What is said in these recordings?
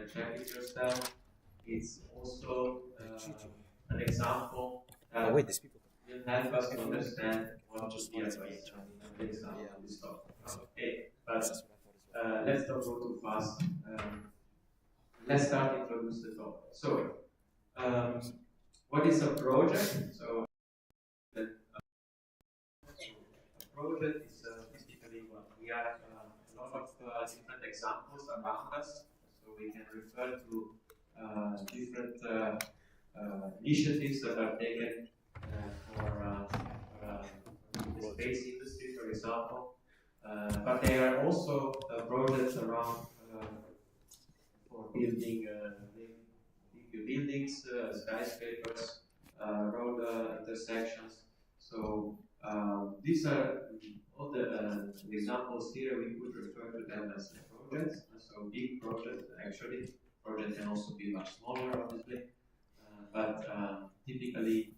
can check it yourself. It's also an example that will help us to understand what should be at least an example of this topic. Okay, but let's not go too fast. Let's start introduce the topic. So, what is a project? So, a project is typically what we have a lot of different examples around us. So we can refer to different initiatives that are taken for the space industry, for example. But there are also projects around for building big buildings, skyscrapers, road intersections. So these are all the examples here. We could refer to them as projects. So big projects, actually, project can also be much smaller, obviously. But typically,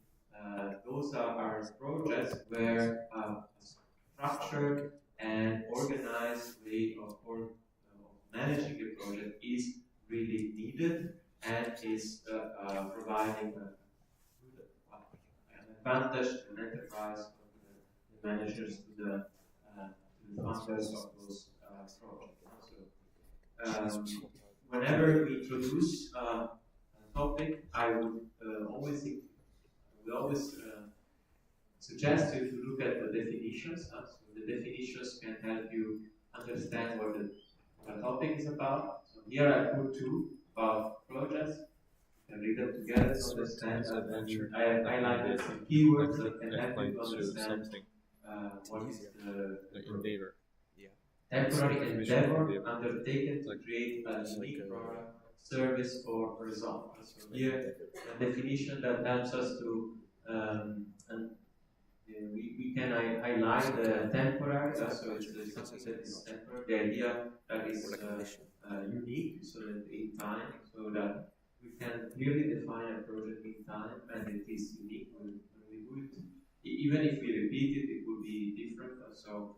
those are projects where a structured and organized way of managing a project is really needed and is providing an advantage to an enterprise, to the managers, to the funders of those projects. So, whenever we introduce a topic, I would always suggest you to look at the definitions. So the definitions can help you understand what the topic is about. So here I put two about projects. You can read them together to understand. I have highlighted some keywords that can help you to understand what is the endeavor. Temporary endeavor undertaken to create a unique product, service, or result. So here, a definition that helps us to we can highlight the temporary, so it's something that is temporary, the idea that is unique, so that in time, so that we can clearly define a project in time and it is unique when we do it. Even if we repeat it, it would be different, so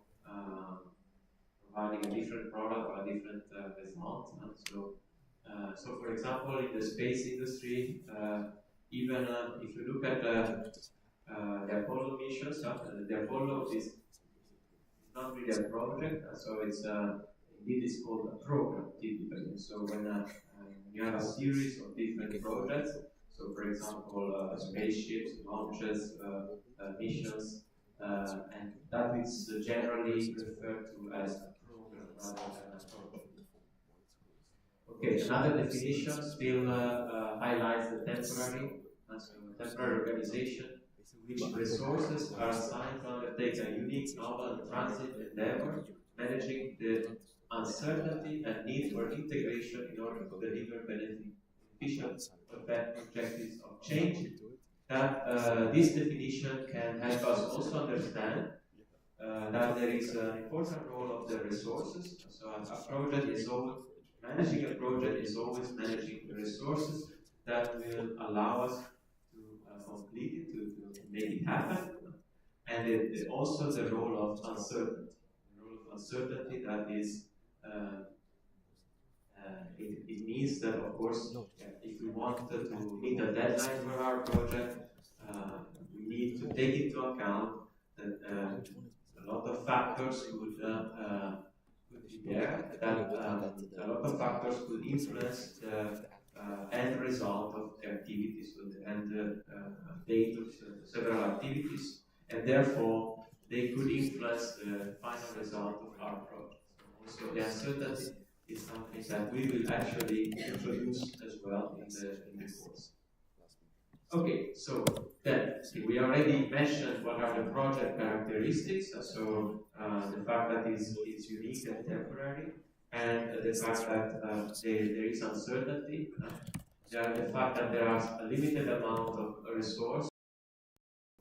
providing a different product or a different result. So for example, in the space industry, even if you look at the Apollo missions, the Apollo is not really a project, so it's indeed it's called a program typically. So when you have a series of different projects, so for example, spaceships, launches, missions, and that is generally referred to as a program rather than a project. Okay, another definition still highlights the temporary organization which resources are assigned to undertake a unique, novel, and transit endeavor, managing the uncertainty and need for integration in order to deliver beneficial objectives of change. That this definition can help us also understand that there is an important role of the resources. So a project is always managing a project is always managing the resources that will allow us to complete it, to make it happen, and also the role of uncertainty. The role of uncertainty that is, it means that, of course, if we want to meet a deadline for our project, we need to take into account that a lot of factors could be there, that a lot of factors could influence the end result of the activities and the date of several activities, and therefore they could influence the final result of our project. So also the uncertainty is something that we will actually introduce as well in the course. Okay, so then we already mentioned what are the project characteristics. So the fact that it's unique and temporary, and the fact that there is uncertainty. The fact that there is a limited amount of resource.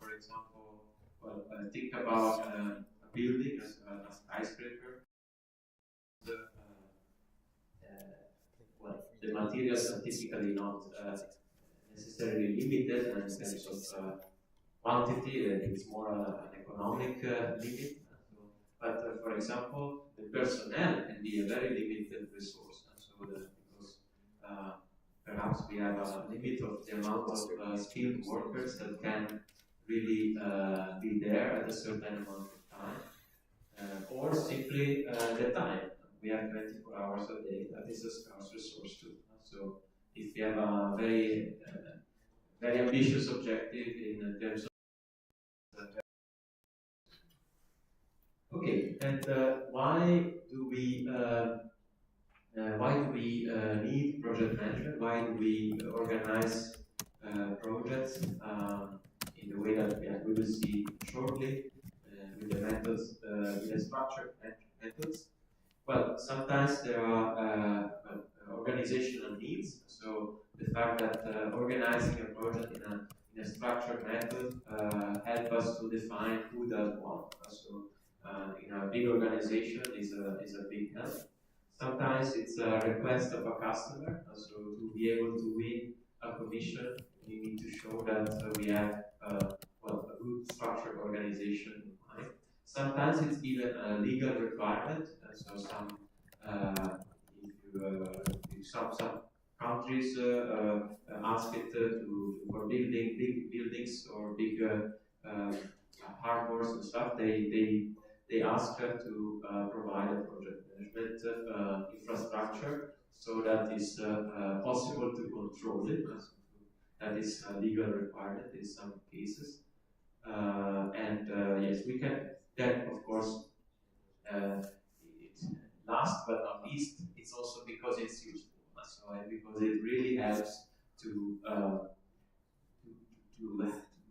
For example, well, think about a building, a skyscraper. The materials are typically not necessarily limited in terms of quantity, it's more an economic limit. But for example, the personnel can be a very limited resource. So because perhaps we have a limit of the amount of skilled workers that can really be there at a certain amount of time, or simply the time. We have 24 hours a day. That is a scarce resource too. So if you have a very ambitious objective in terms of okay, and why do we need project management? Why do we organize projects in the way that we will see shortly with the methods, with the structured methods? Well, sometimes there are organizational needs. So the fact that organizing a project in a structured method help us to define who does what. So in a big organization is a big help. Sometimes it's a request of a customer. So to be able to win a commission, we need to show that we have a good structured organization in mind. Sometimes it's even a legal requirement. So if some countries ask it for building big buildings or big harbors and stuff, they ask to provide a project management infrastructure so that it's possible to control it. That is a legal requirement in some cases. Yes, we can then, of course, last but not least, it's also because it's useful. So, because it really helps to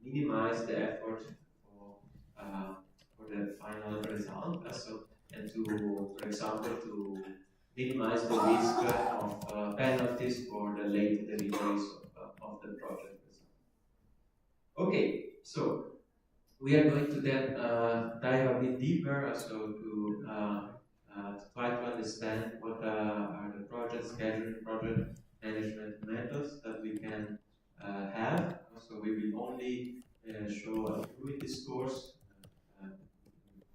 minimize the effort for the final result. And to, for example, to minimize the risk of penalties for the late deliveries of the project. Okay, so we are going to then dive a bit deeper, so to try to understand what are the project scheduling, project management methods that we can have. So we will only show a few in this course,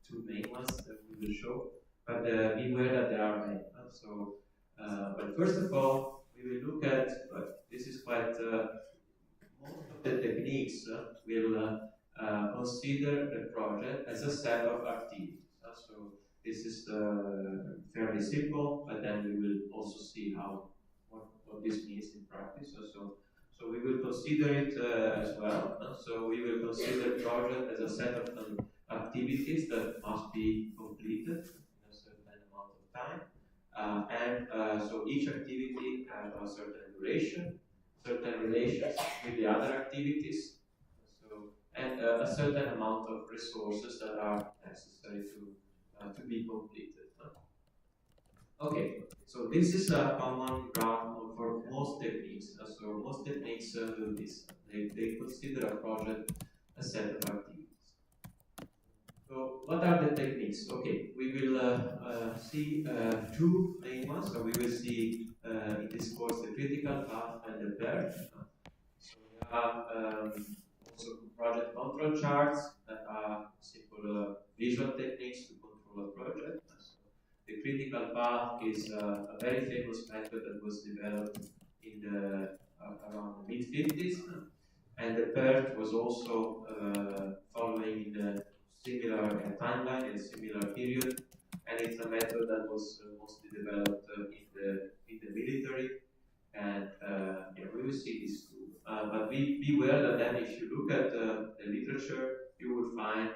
two main ones that we will show, but beware that there are many. So, but first of all, we will look at, but this is quite, most of the techniques will consider the project as a set of activities. So this is fairly simple, but then we will also see what this means in practice. So we will consider it as well. So we will consider project as a set of activities that must be completed in a certain amount of time. So each activity has a certain duration, certain relations with the other activities, and a certain amount of resources that are necessary to be completed. Okay, so this is a common ground for most techniques. So most techniques do this. They consider a project a set of activities. So what are the techniques? Okay, we will see two main ones. So we will see in this course the critical path and the PERT. So there are also project control charts that are simple visual techniques to control a project. So the critical path is a very famous method that was developed in the around the mid-50s, and the PERT was also following the similar timeline and similar period, and it's a method that was mostly developed in the military, and we will see this too. But beware that then if you look at the literature, you will find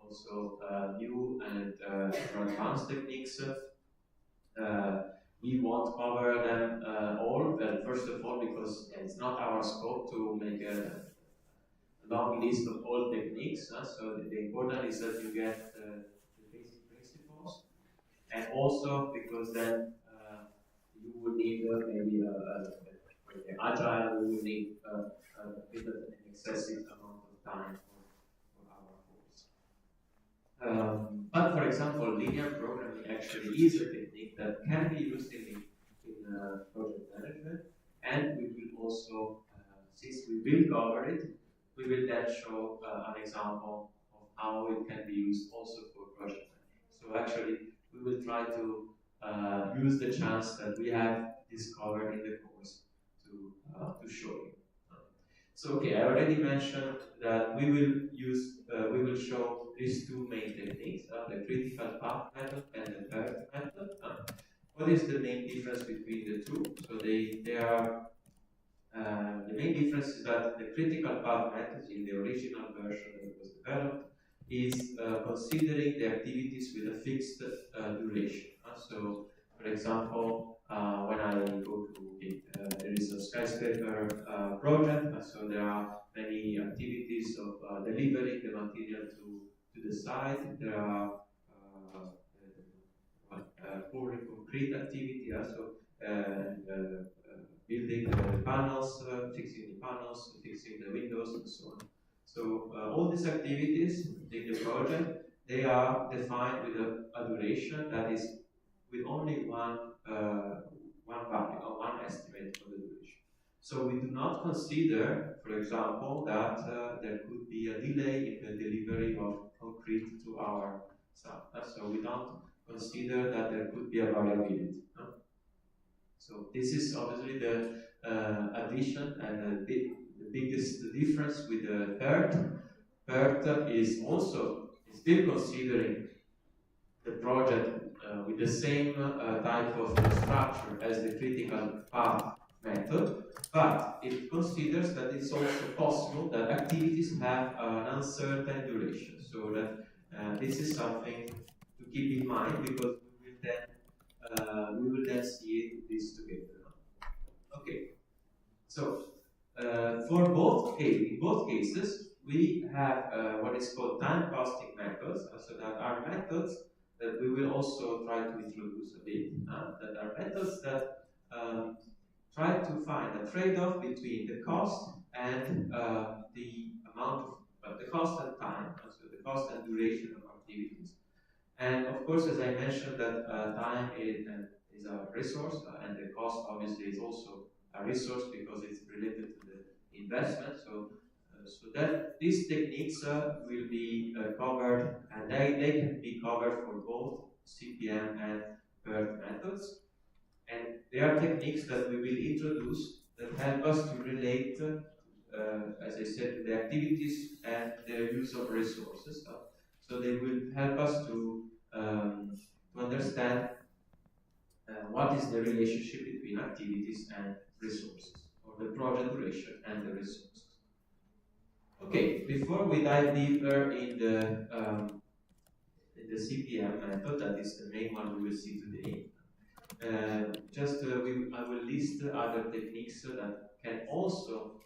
also new and more advanced techniques. We won't cover them all, but first of all, because it's not our scope to make a long list of all techniques. So the important is that you get the basic principles, and also because then you would need maybe for the agile, we will need a bit of an excessive amount of time for our course. But for example, linear programming actually is a technique that can be used in project management, and we will also, since we will cover it, we will then show an example of how it can be used also for project management. So actually, we will try to use the chance that we have discovered in the course to So okay, I already mentioned that we will show these two main techniques, the critical path method and the PERT method. What is the main difference between the two? So they are the main difference is that the critical path method in the original version that was developed is considering the activities with a fixed duration. So, for example, when I go to it, there is a skyscraper project, so there are many activities of delivering the material to the site. There are pouring concrete activity, also building the panels, fixing the panels, fixing the windows, and so on. So all these activities in the project, they are defined with a duration that is with only one value or one estimate for the duration. So we do not consider, for example, that there could be a delay in the delivery of concrete to our site. So we don't consider that there could be a variability. So this is obviously the addition and the biggest difference with the PERT. PERT is also still considering the project with the same type of structure as the critical path method, but it considers that it's also possible that activities have an uncertain duration. So that this is something to keep in mind, because we will then see this together. Okay, so for in both cases, we have what is called time costing methods, so that are methods that we will also try to introduce a bit, that are methods that try to find a trade-off between the cost and the amount of the cost and time, so the cost and duration of activities. And of course, as I mentioned, that time is a resource, and the cost obviously is also a resource because it's related to the investment. So that these techniques will be covered, and they can be covered for both CPM and PERT methods. And they are techniques that we will introduce that help us to relate, as I said, to the activities and the use of resources. So they will help us to understand what is the relationship between activities and resources, or the project duration and the resources. Okay, before we dive deeper in the CPM method, that is the main one we will see today, I will list other techniques that can also,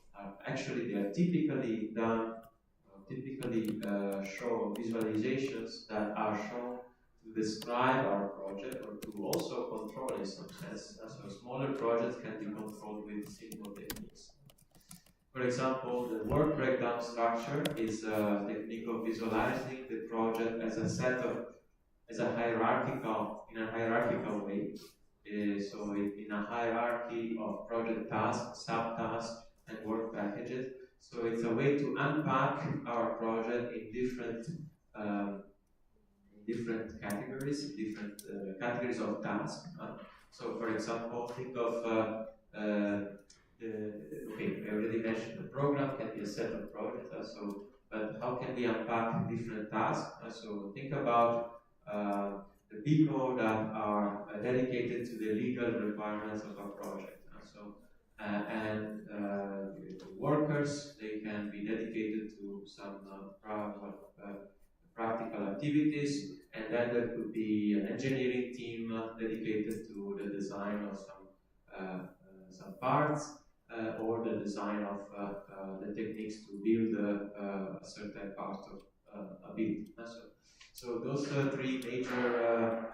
actually they are typically done, show visualizations that are shown to describe our project or to also control in some sense. So smaller projects can be controlled with simple techniques. For example, the work breakdown structure is a technique of visualizing the project as in a hierarchical way. So in a hierarchy of project tasks, subtasks, and work packages. So it's a way to unpack our project in different categories, categories of tasks. So for example, think of okay, I already mentioned the program can be a set of projects. But how can we unpack different tasks? So think about the people that are dedicated to the legal requirements of a project. The workers, they can be dedicated to some practical activities, and then there could be an engineering team dedicated to the design of some parts, or the design of the techniques to build a certain part of a building. So those three major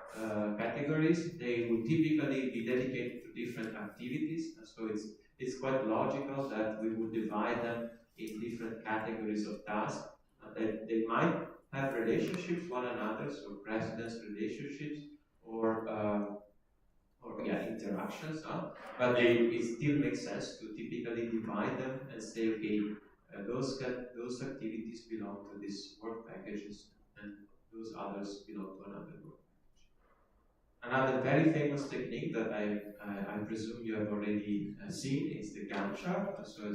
categories, they would typically be dedicated to different activities. So it's quite logical that we would divide them in different categories of tasks. They might have relationships one another, so precedence relationships or interactions, but it still makes sense to typically divide them and say, okay, those activities belong to these work packages, and those others belong to another work package. Another very famous technique that I presume you have already seen is the Gantt chart. So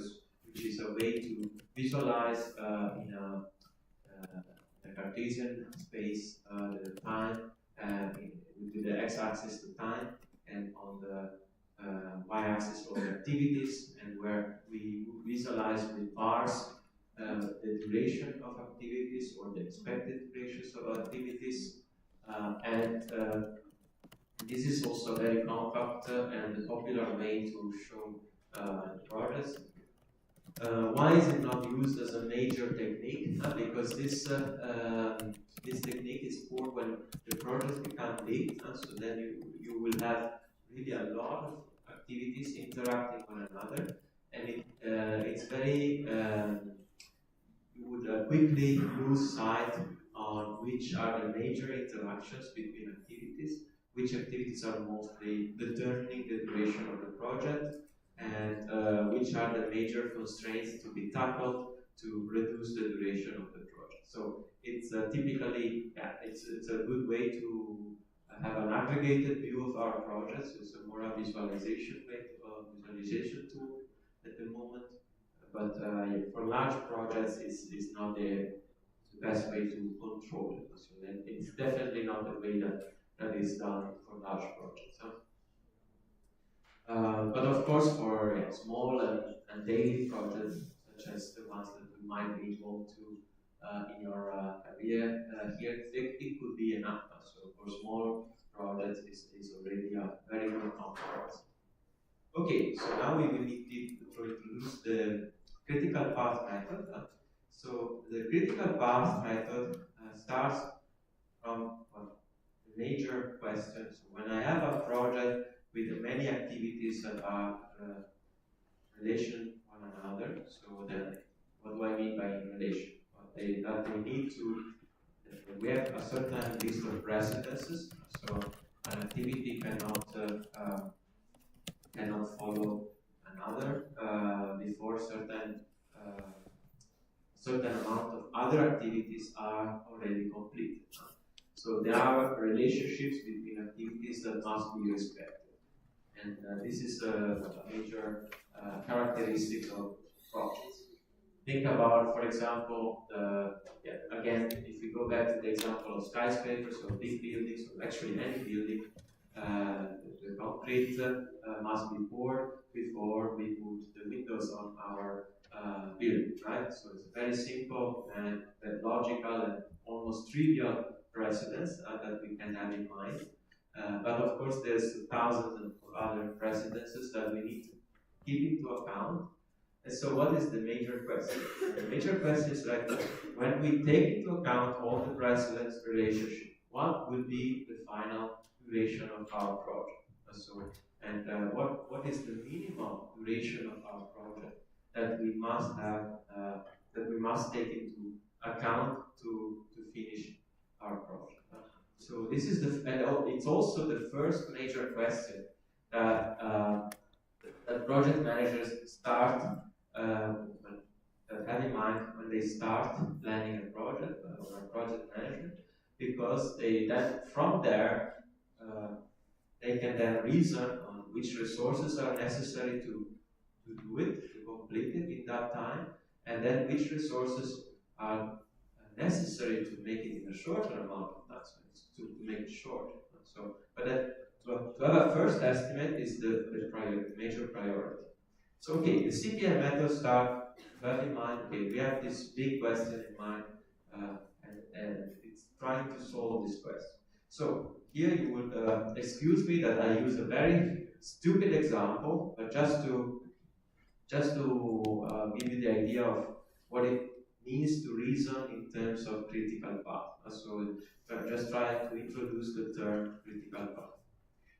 you which is a way to visualize in a Cartesian space the time with the x-axis the time, and on the y-axis all the activities, and where we visualize with bars the duration of activities or the expected durations of activities, and this is also very compact and a popular way to show projects. Why is it not used as a major technique? Because this technique is poor when the projects become big, so then you will have really a lot of activities interacting one another, and it's very you would quickly lose sight on which are the major interactions between activities, which activities are mostly determining the duration of the project, and which are the major constraints to be tackled to reduce the duration of the project. So it's typically, it's a good way to have an aggregated view of our projects. It's a more a visualization visualization tool at the moment. But for large projects, it's not the best way to control it. So it's definitely not the way that is done for large projects. Huh? But of course, for small and daily projects, such as the ones that we might be involved to in your career here, it could be enough. So for small projects, is already a very good compromise. Okay, so now we will need to introduce the critical path method. So the critical path method starts from the major question. So when I have a project with many activities that are relation one another. So then, what do I mean by in relation? That they need to. We have a certain list of precedences. So an activity cannot follow another before certain amount of other activities are already completed. So there are relationships between activities that must be respected. And this is a major characteristic of projects. Think about, for example, again, if we go back to the example of skyscrapers or big buildings, or actually any building, the concrete must be poured before we put the windows on our building, right? So it's a very simple and logical and almost trivial precedence that we can have in mind. But of course, there's thousands of other precedences that we need to keep into account. And so what is the major question? The major question is like, when we take into account all the precedence relationship, what will be the final duration of our project? And what is the minimum duration of our project that we must have, that we must take into account to finish our project? So this is it's also the first major question that project managers start have in mind when they start planning a project or a project management, because then from there they can then reason on which resources are necessary to do it, to complete it in that time, and then which resources are necessary to make it in a shorter amount of time, so to make it short. So, but to have a first estimate is the major priority. So, okay, the CPM method start to have in mind, okay, we have this big question in mind, and it's trying to solve this question. So, here you would excuse me that I use a very stupid example, but just to give you the idea of what it means to reason in terms of critical path. So I'm just trying to introduce the term critical path.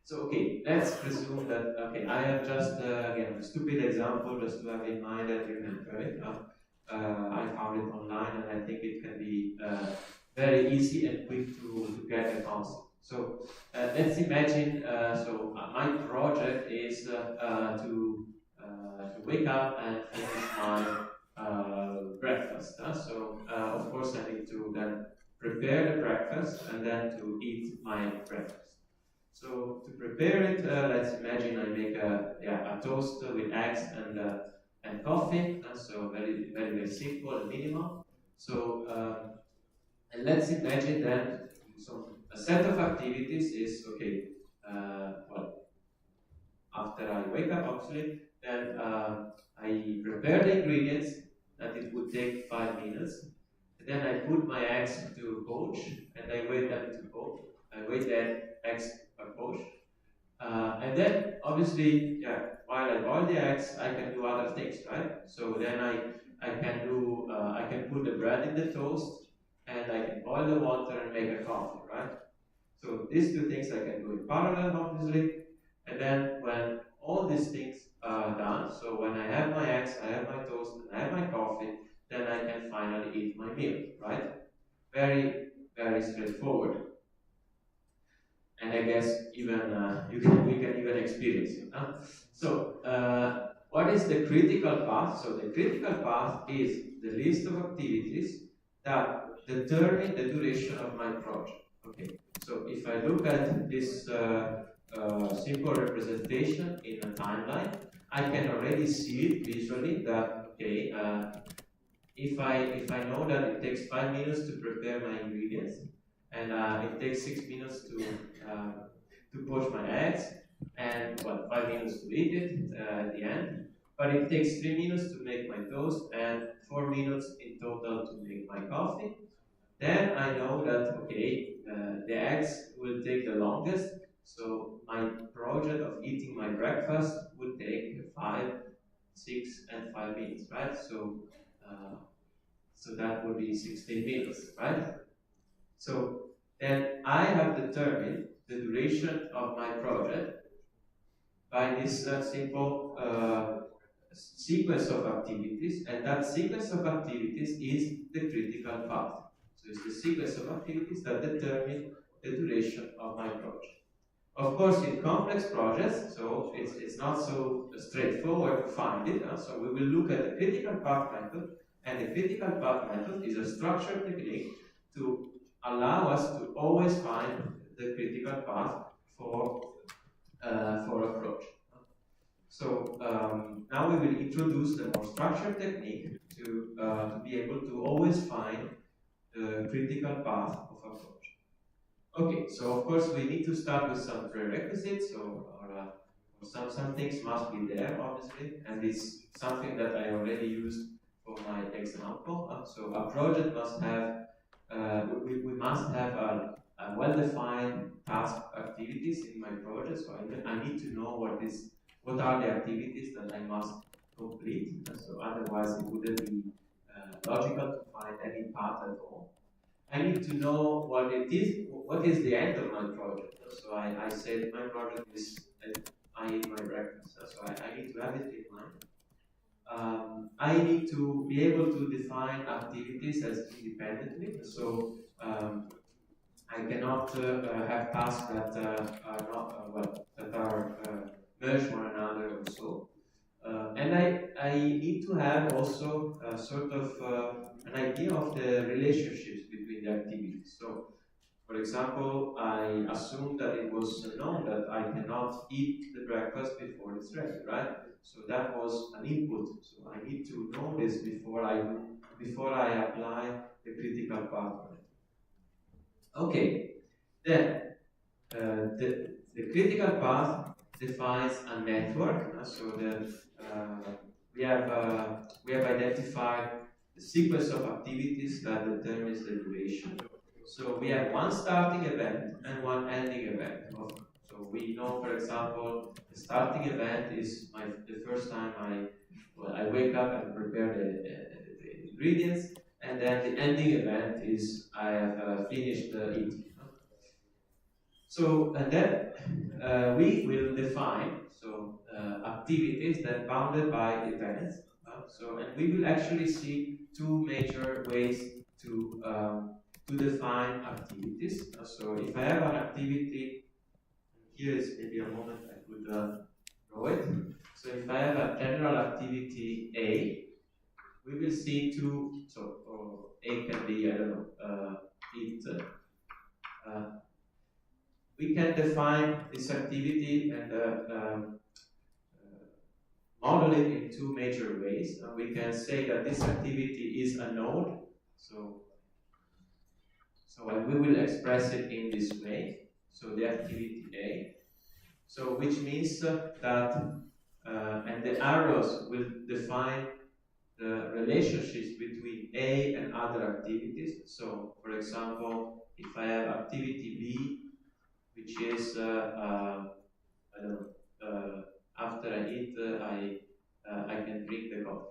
So okay, let's presume that, okay, I have just, again, a stupid example just to have in mind and remember it. I found it online and I think it can be very easy and quick to get the concept. So let's imagine, my project is to wake up and finish my breakfast. So of course I need to then prepare the breakfast and then to eat my breakfast. So to prepare it, let's imagine I make a toast with eggs and and coffee, so very, very, very simple and minimal. So, and let's imagine then, so a set of activities is, okay, well, after I wake up, actually, then I prepare the ingredients, that it would take 5 minutes. And then I put my eggs to poach, and I wait them to poach. I wait the eggs poach. And then, obviously, yeah, while I boil the eggs, I can do other things, right? So then I can put the bread in the toast, and I can boil the water and make a coffee, right? So these two things I can do in parallel, obviously. And then when all these things are done, so when I have my eggs, I have my toast, and I have my coffee, then I can finally eat my meal, right? Very, very straightforward. And I guess even we can even experience it. Huh? So what is the critical path? So the critical path is the list of activities that determine the duration of my project. Okay. So if I look at this simple representation in a timeline, I can already see it visually that okay, if I know that it takes 5 minutes to prepare my ingredients, and it takes 6 minutes to poach my eggs, and 5 minutes to eat it at the end, but it takes 3 minutes to make my toast and 4 minutes in total to make my coffee. Then I know that okay, the eggs will take the longest, so my project of eating my breakfast would take 5, 6, and 5 minutes, right? Uh, so that would be 16 minutes, right? So then I have determined the duration of my project by this simple sequence of activities, and that sequence of activities is the critical path. So it's the sequence of activities that determine the duration of my project. Of course, in complex projects, so it's not so straightforward to find it. So we will look at the critical path method, and the critical path method is a structured technique to allow us to always find the critical path for a project. So now we will introduce the more structured technique to be able to always find the critical path of a project. Okay, so of course we need to start with some prerequisites, or some things must be there, obviously, and it's something that I already used for my example. So a project must have, we must have a well-defined task activities in my project. So I need to know what are the activities that I must complete. So otherwise, it wouldn't be logical to find any path at all. I need to know what is the end of my project. So I said my project is I eat my breakfast. So I need to have it in mind. I need to be able to define activities as independently. So I cannot have tasks that are not that are merged one another or so. And I need to have also sort of an idea of the relationships between the activities. So, for example, I assume that it was known that I cannot eat the breakfast before it's ready, right? So that was an input. So I need to know this before I apply the critical path. Okay, then the critical path defines a network. So we have identified the sequence of activities that determines the duration. So we have one starting event and one ending event. So we know, for example, the starting event is the first time I wake up and prepare the ingredients, and then the ending event is I have finished eating. So, and then we will define activities that bounded by events. And we will actually see two major ways to define activities. So if I have an activity, here is maybe a moment I could draw it. So if I have a general activity A, we will see two. So A can be, I don't know, eat. We can define this activity and model it in two major ways. And we can say that this activity is a node. So we will express it in this way. So the activity A. So which means that, and the arrows will define the relationships between A and other activities. So, for example, if I have activity B, which is, I don't know, after I eat, I can drink the coffee.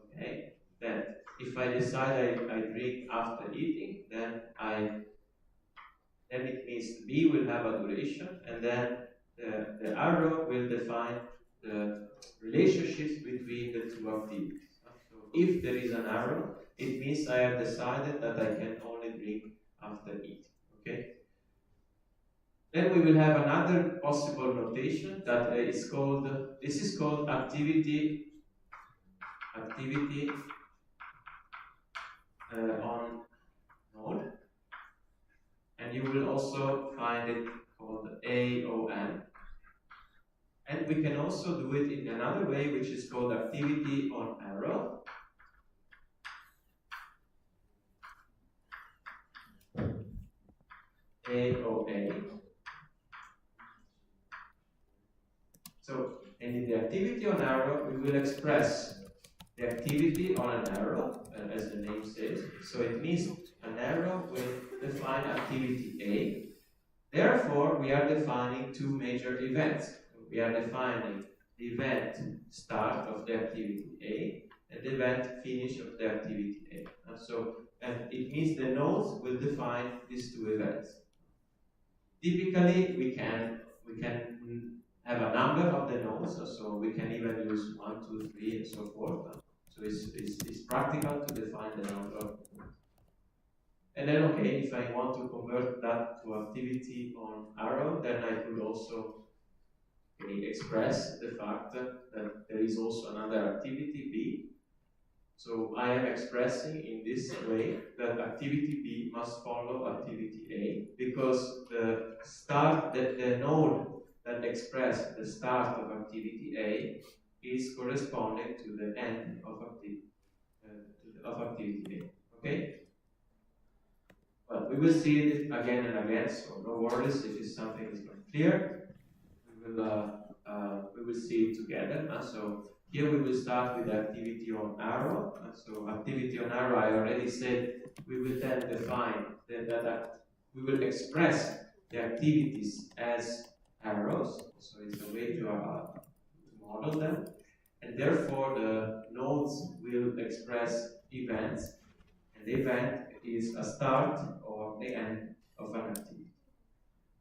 Okay. Then, if I decide I drink after eating, then it means B will have a duration, and then the arrow will define the relationships between the two activities. So if there is an arrow, it means I have decided that I can only drink after eating. Okay. Then we will have another possible notation that is called. This is called activity on node, and you will also find it called AON. And we can also do it in another way, which is called activity on arrow. AOA. So, and in the activity on arrow, we will express the activity on an arrow, as the name says. So it means an arrow will define activity A. Therefore, we are defining two major events. We are defining the event start of the activity A and the event finish of the activity A. And it means the nodes will define these two events. Typically, we can have a number of the nodes, so we can even use 1, 2, 3, and so forth. So it's practical to define the number of nodes. And then, okay, if I want to convert that to activity on arrow, then I could also express the fact that there is also another activity B. So I am expressing in this way that activity B must follow activity A, because the node that expresses the start of activity A is corresponding to the end of activity A. Okay? But we will see it again and again, so no worries if something is not clear. We will see it together. So here we will start with activity on arrow. So activity on arrow, I already said, we will then define that we will express the activities as arrows. So it's a way to model them. And therefore the nodes will express events. And the event is a start or the end of an activity.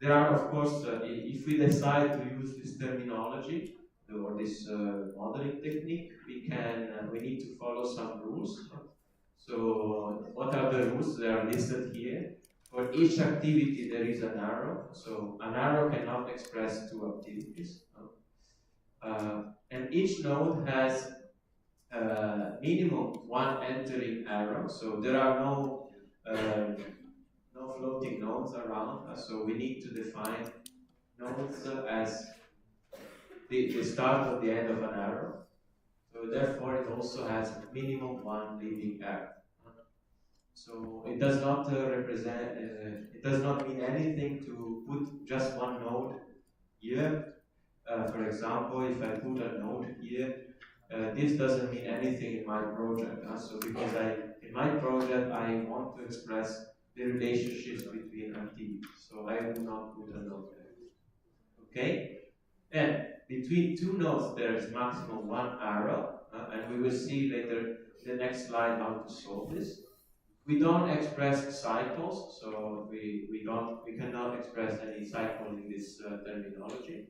There are, of course, if we decide to use this terminology or this modeling technique, we need to follow some rules. So, what are the rules? They are listed here. For each activity, there is an arrow. So, an arrow cannot express two activities. And each node has minimum one entering arrow. So, there are no floating nodes around, so we need to define nodes as the start or the end of an arrow. So therefore, it also has minimum one leading arrow. So it does not it does not mean anything to put just one node here. For example, if I put a node here, this doesn't mean anything in my project. So because in my project, I want to express the relationships between activities. So I will not put a node there. Okay? And between two nodes, there is maximum one arrow, and we will see later the next slide how to solve this. We don't express cycles, so we cannot express any cycle in this terminology.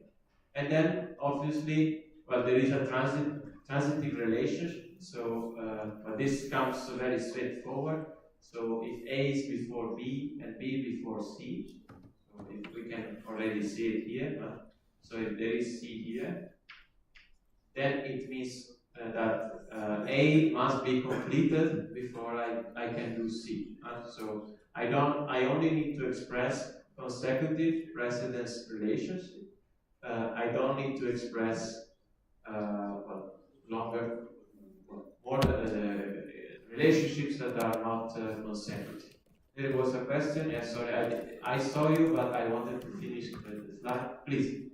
And then obviously, well, there is a transitive relationship. So, but this comes very straightforward. So if A is before B and B before C, so if we can already see it here. So if there is C here, then it means that A must be completed before I can do C. So I only need to express consecutive precedence relationship. I don't need to express well, longer, more relationships that are not consecutive. There was a question. Yes, sorry, I saw you, but I wanted to finish the slide. Please.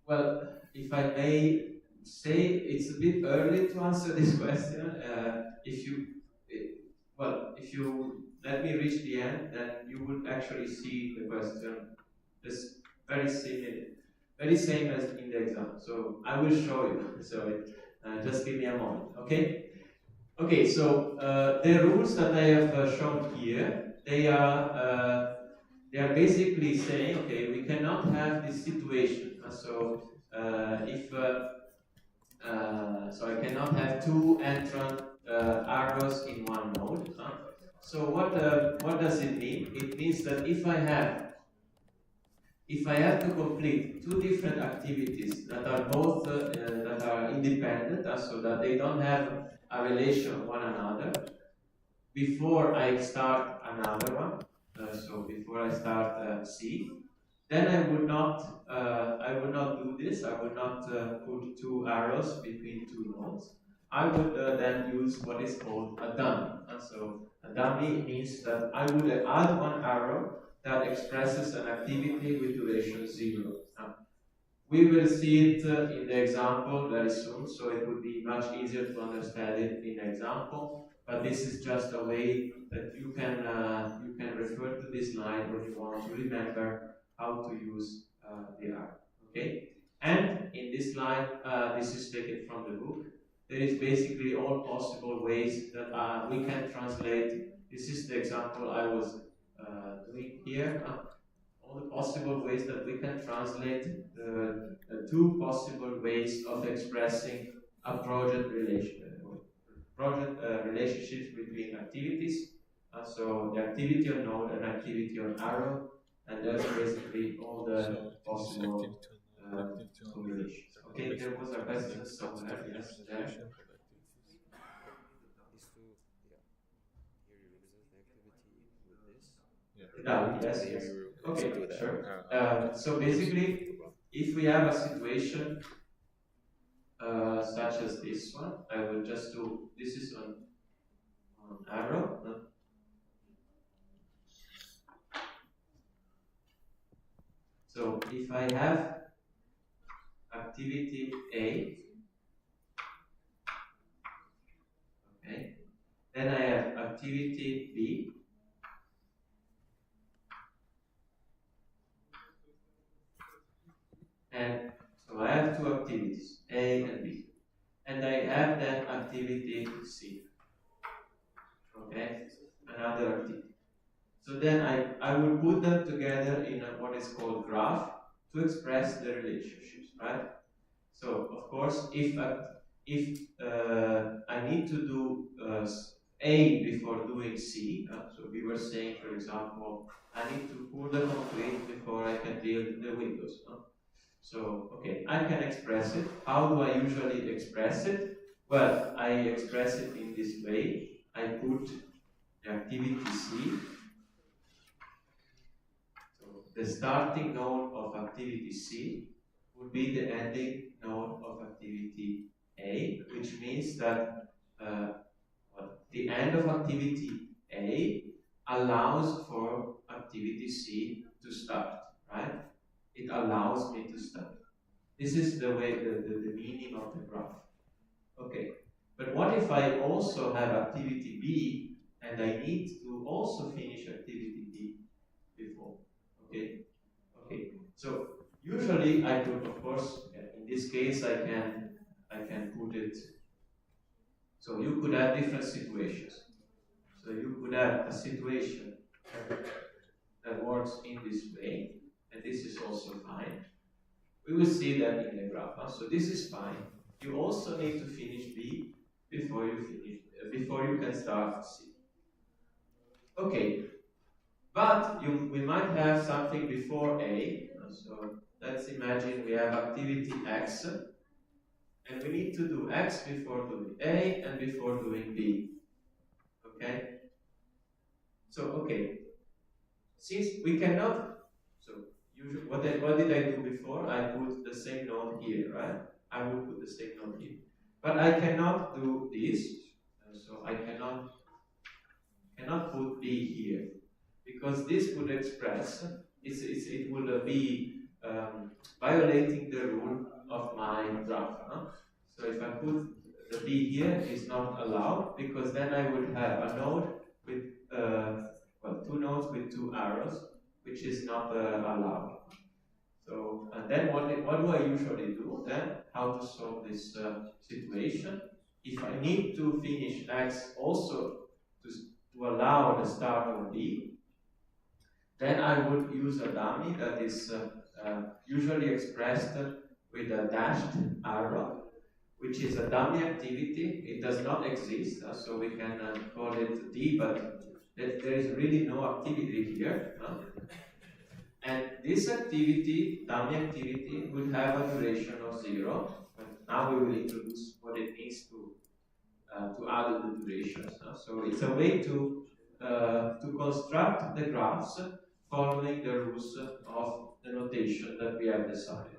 Well, if I may say, it's a bit early to answer this question. If you let me reach the end, then you would actually see the question is very similar, very same as in the exam. So I will show you. So just give me a moment, okay? Okay, so the rules that I have shown here, they are basically saying, okay, we cannot have this situation. So I cannot have two entrant arrows in one node. So what does it mean? It means that if I have to complete two different activities that are both that are independent, so that they don't have a relation one another, before I start another one, so before I start C, then I would not do this. I would not put two arrows between two nodes. I would then use what is called a dummy. So a dummy means that I would add one arrow that expresses an activity with duration 0. We will see it in the example very soon, so it would be much easier to understand it in the example. But this is just a way that you can refer to this slide when you want to remember how to use the arrow. Okay, and in this slide, this is taken from the book. There is basically all possible ways that we can translate. This is the example I was doing here. All the possible ways that we can translate the two possible ways of expressing a relationships between activities. So the activity on node and activity on arrow, and that's basically all the possible combinations. Okay, there was a question somewhere. Yes, there. Yes, yes. Okay, sure. So basically, if we have a situation such as this one, I will just do, this is on arrow. So if I have activity A, okay, then I have activity B, and so I have two activities, A and B, and I have then activity C, okay, another activity. So then I would put them together in what is called graph to express the relationships, right? So of course, if I need to do A before doing C, so we were saying, for example, I need to pour the concrete before I can build the windows. So okay, I can express it. How do I usually express it? Well, I express it in this way. I put the activity C. The starting node of activity C would be the ending node of activity A, which means that the end of activity A allows for activity C to start, right? It allows me to start. This is the way, the meaning of the graph. Okay, but what if I also have activity B and I need to also finish activity B before? Okay. So usually I could, of course, in this case I can put it. So you could have different situations. So you could have a situation that works in this way, and this is also fine. We will see that in the graph. So this is fine. You also need to finish B before you can start C. Okay. But we might have something before A. So let's imagine we have activity X, and we need to do X before doing A and before doing B. Okay? So okay, since we cannot, so usually what did I do before? I put the same node here, right? I will put the same node here, but I cannot do this. So I cannot put B here because this would express it would be violating the rule of my graph. Huh? So if I put the B here, it's not allowed because then I would have a node with two nodes with two arrows, which is not allowed. So and then what do I usually do then? How to solve this situation? If I need to finish X also to allow the start of B, then I would use a dummy that is usually expressed with a dashed arrow, which is a dummy activity. It does not exist, so we can call it D, but there is really no activity here. And this activity, dummy activity, will have a duration of 0. But now we will introduce what it means to add the durations. So it's a way to construct the graphs following the rules of the notation that we have decided.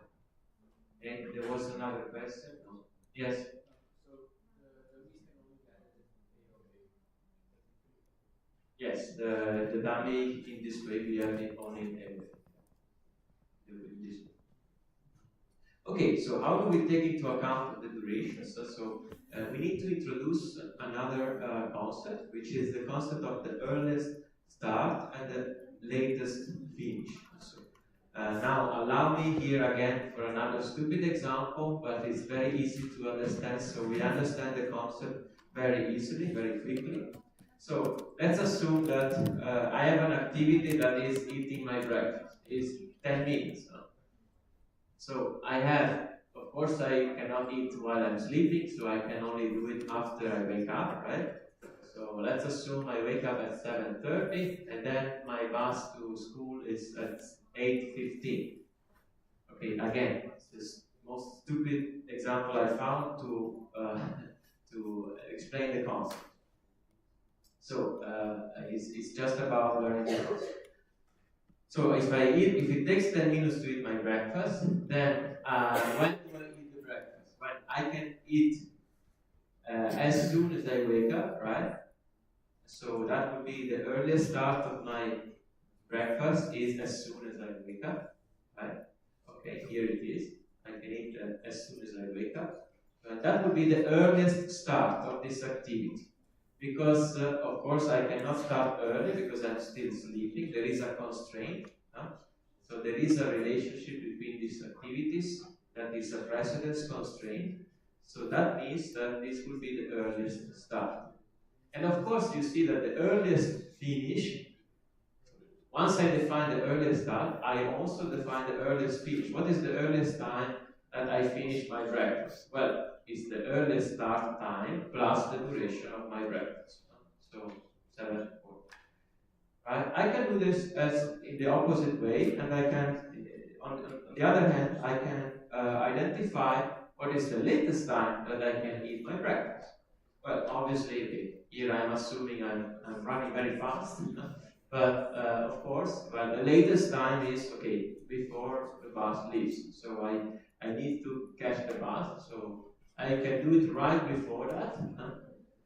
Okay, there was another question? No? Yes? Yes, the dummy in this way we have it only in everything. Okay, so how do we take into account the durations? So we need to introduce another concept, which is the concept of the earliest start and the latest finish. So now allow me here again for another stupid example, but it's very easy to understand, so we understand the concept very easily, very quickly. So let's assume that I have an activity that is eating my breakfast. It's 10 minutes. So I have, of course, I cannot eat while I'm sleeping, so I can only do it after I wake up, right? So let's assume I wake up at 7:30, and then my bus to school is at 8:15. Okay, again, this is the most stupid example I found to explain the concept. So it's just about learning the concept. So if it takes 10 minutes to eat my breakfast, then when do I eat the breakfast? When I can eat as soon as I wake up, right? So that would be the earliest start of my breakfast is as soon as I wake up, right? Okay, here it is. I can eat as soon as I wake up. That would be the earliest start of this activity. Because, of course, I cannot start early because I'm still sleeping. There is a constraint. So there is a relationship between these activities that is a precedence constraint. So that means that this will be the earliest start. And of course, you see that the earliest finish, once I define the earliest start, I also define the earliest finish. What is the earliest time that I finish my breakfast? Well, it's the earliest start time plus the duration of my breakfast. So 7 4. Right? I can do this as in the opposite way, and I can, on the other hand, I can identify what is the latest time that I can eat my breakfast. Well, obviously, here I'm assuming I'm running very fast, but of course, well, the latest time is okay before the bus leaves. So I need to catch the bus. So I can do it right before that.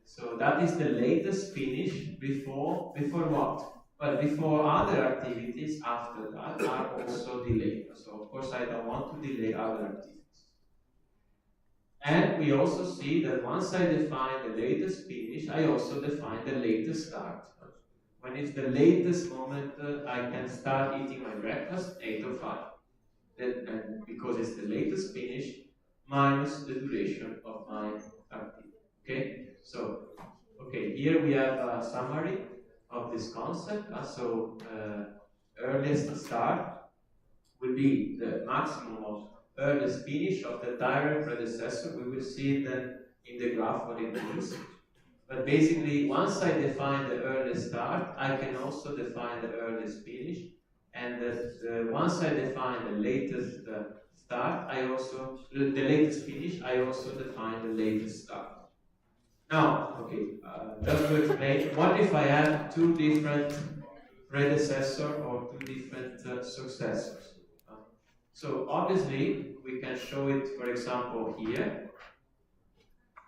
So that is the latest finish before what? Well, before other activities after that are also delayed. So of course I don't want to delay other activities. And we also see that once I define the latest finish, I also define the latest start. When it's the latest moment I can start eating my breakfast, 8:05. And because it's the latest finish, minus the duration of my activity. Okay? So, okay, here we have a summary of this concept. So, earliest start will be the maximum of earliest finish of the direct predecessor. We will see it then in the graph what it means. But basically, once I define the earliest start, I can also define the earliest finish. And once I define the latest start, the latest finish, I also define the latest start. Now, okay, just to explain, what if I have two different predecessors or two different successors? So obviously, we can show it, for example, here.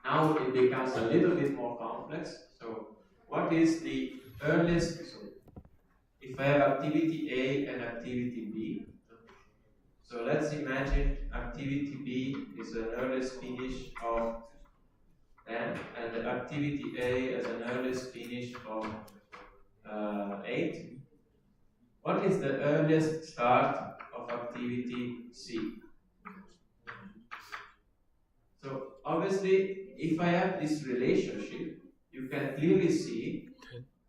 Now it becomes a little bit more complex. So what is the earliest? So if I have activity A and activity B, so let's imagine activity B is an earliest finish of 10, and the activity A as an earliest finish of 8. What is the earliest start of activity C? So obviously, if I have this relationship, you can clearly see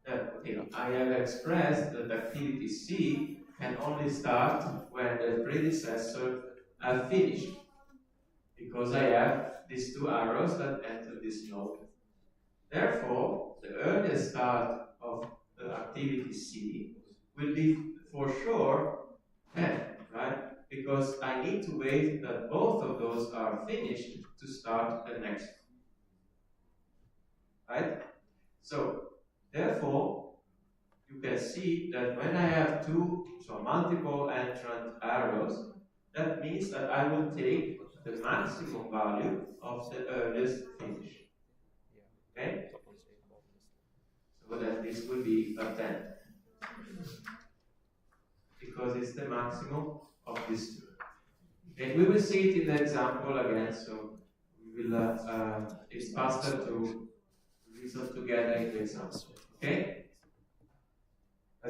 that I have expressed that activity C can only start when the predecessor are finished, because I have these two arrows that enter this node. Therefore, the earliest start of the activity C will be for sure 10, right? Because I need to wait that both of those are finished to start the next one, right? So, therefore, you can see that when I have multiple entrant arrows, that means that I will take the maximum value of the earliest finish. Okay? So that this will be a 10. Because it's the maximum of these two. Okay, we will see it in the example again, so we will, it's faster to reason together in the example. Okay?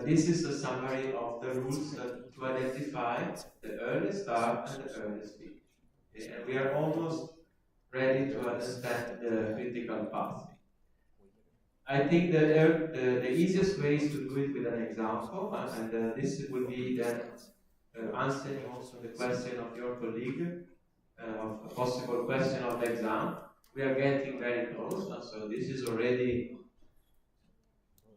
This is a summary of the rules to identify the earliest start and the earliest finish. Okay? And we are almost ready to understand the critical path. I think the easiest way is to do it with an example, and this will be then answering also the question of your colleague, of a possible question of the exam. We are getting very close, so this is already,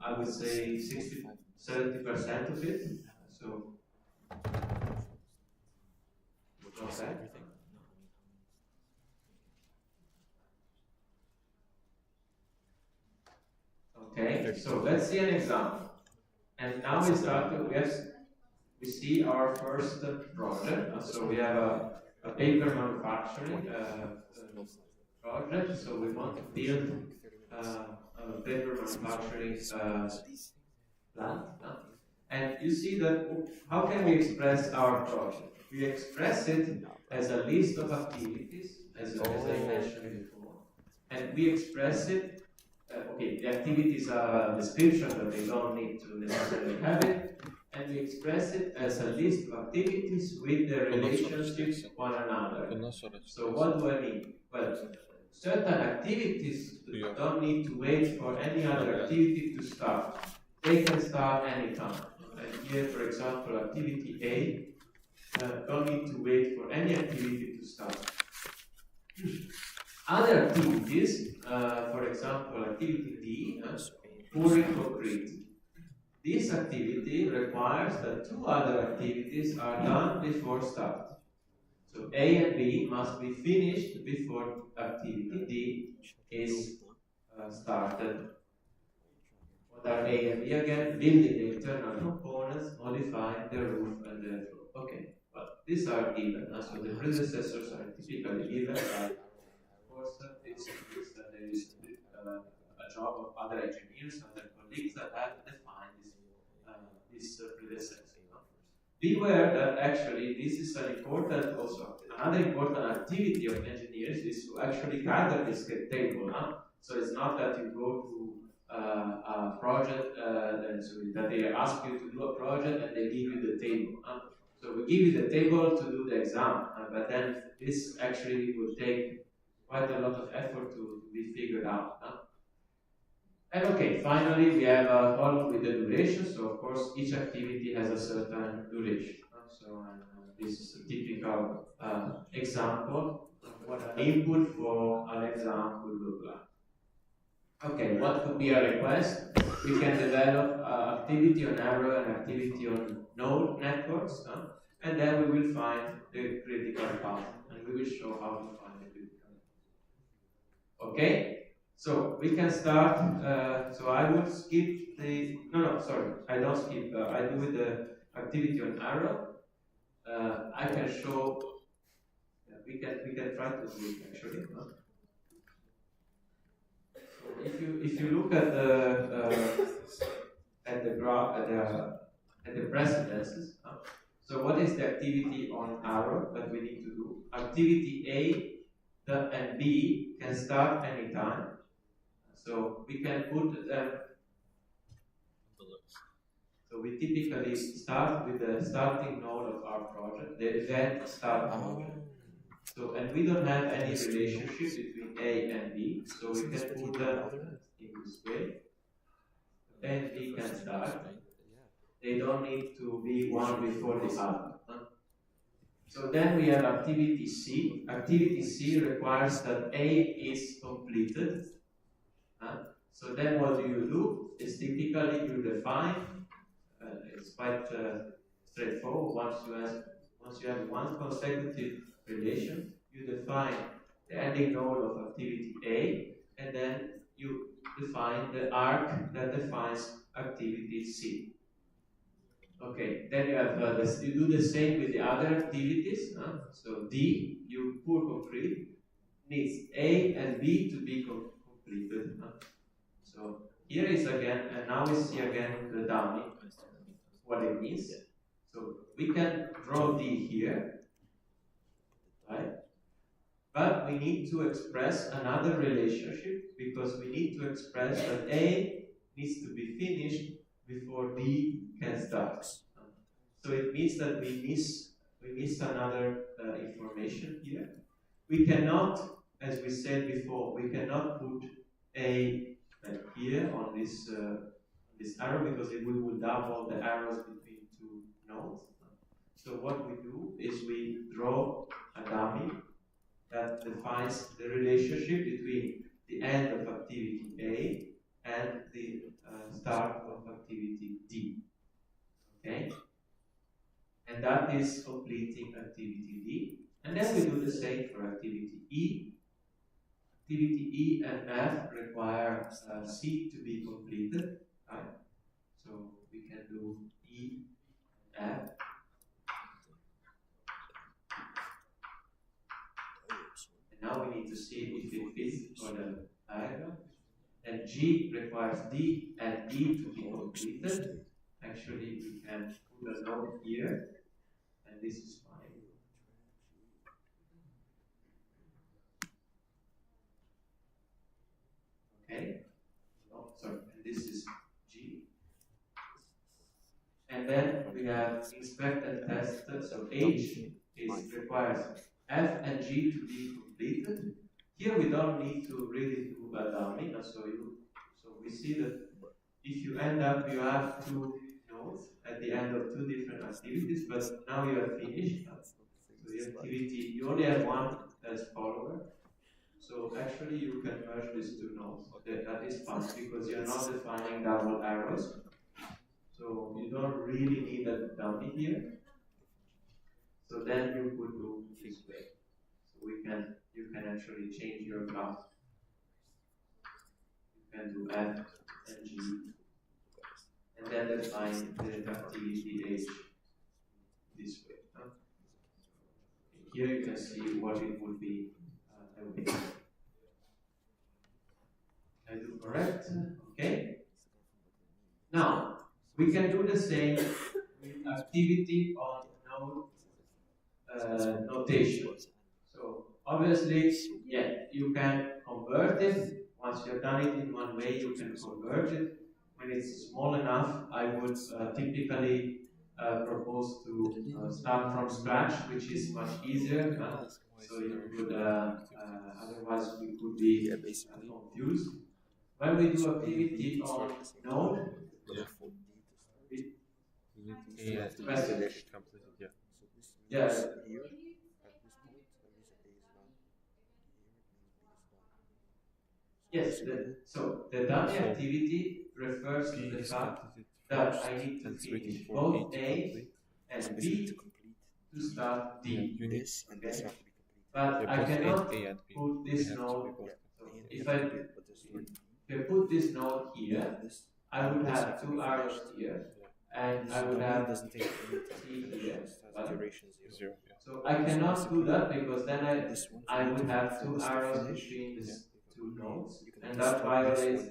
I would say, 70% of it. So, okay. Okay, so let's see an example. And now we start to, we see our first project. So we have a paper manufacturing project. So we want to build a paper manufacturing plant. And you see that, how can we express our project? We express it as a list of activities, as I mentioned before. And we express it, the activities are a description, but they don't need to necessarily have it. And we express it as a list of activities with the relationships one another. So what do I mean? Well, certain activities don't need to wait for any other activity to start. They can start anytime. And here, for example, activity A don't need to wait for any activity to start. Other activities, for example, activity D, pouring concrete. This activity requires that two other activities are done before start. So A and B must be finished before activity D is started. What are A and B again? Building the internal components, modifying the roof and the floor. Okay, but these are given. So the predecessors are typically given. Of course, there is a job of other engineers, other colleagues that have defined this predecessor. Beware that actually this is an important also. Another important activity of engineers is to actually gather this table. So it's not that you go to a project that they ask you to do a project and they give you the table. So we give you the table to do the exam, but then this actually will take quite a lot of effort to be figured out. And okay, finally we have a column with the duration. So of course each activity has a certain duration. So this is a typical example of what an input for an exam would look like. Okay, what could be a request? We can develop activity on arrow and activity on node networks, and then we will find the critical path, and we will show how to find the critical path. Okay, So we can start. So I would skip the. No, sorry. I don't skip. I do the activity on arrow. I can show. We can try to do it actually. Huh? So if you look at the graph at the precedences. So what is the activity on arrow that we need to do? Activity A and B can start anytime. So we can put them. So we typically start with the starting node of our project, the event start project. So and we don't have any relationship between A and B, so we can put them in this way. A and B can start. They don't need to be one before the other. So then we have activity C. Activity C requires that A is completed. So then what do? Is typically you define, it's quite straightforward. Once you have one consecutive relation, you define the ending node of activity A, and then you define the arc that defines activity C. Okay, then you have you do the same with the other activities. So D, you pour concrete, needs A and B to be completed. So here is again, and now we see again the dummy, what it means. So we can draw D here, right? But we need to express another relationship because we need to express that A needs to be finished before D can start. So it means that we miss another information here. We cannot, as we said before, we cannot put A here on this arrow because we will double the arrows between two nodes. So what we do is we draw a dummy that defines the relationship between the end of activity A and the start of activity D. Okay? And that is completing activity D. And then we do the same for activity E. Activity E and F require C to be completed, right? So we can do E and F. And now we need to see if it fits for the diagram. And G requires D and E to be completed. Actually, we can put a node here, and this is fine. Okay. Oh, sorry, and this is G. And then we have inspect and test. So H requires F and G to be completed. Here we don't need to really do a dummy. So we see that if you end up, you have two nodes at the end of two different activities, but now you are finished. So the activity, you only have one as follower. So actually you can merge these two nodes. That is fine because you're not defining double arrows. So you don't really need a dummy here. So then you could do this way. So you can actually change your graph. You can do F and G. And then define the activity H this way. Here you can see what it would be. I do correct. Okay. Now we can do the same with activity on node notation. So obviously, yeah, you can convert it. Once you've done it in one way, you can convert it. When it's small enough, I would typically propose to start from scratch, which is much easier. So you could, otherwise we could be confused. When we do activity on node, yeah. Yes, so the dummy activity refers to the fact that I need to finish both A and B to start D. Okay? But I cannot put this node. So if I If I put this node here, I would have two arrows here, and I would have C here, but Zero. Yeah. so I cannot do that because then I would have two arrows between these two nodes, and that violates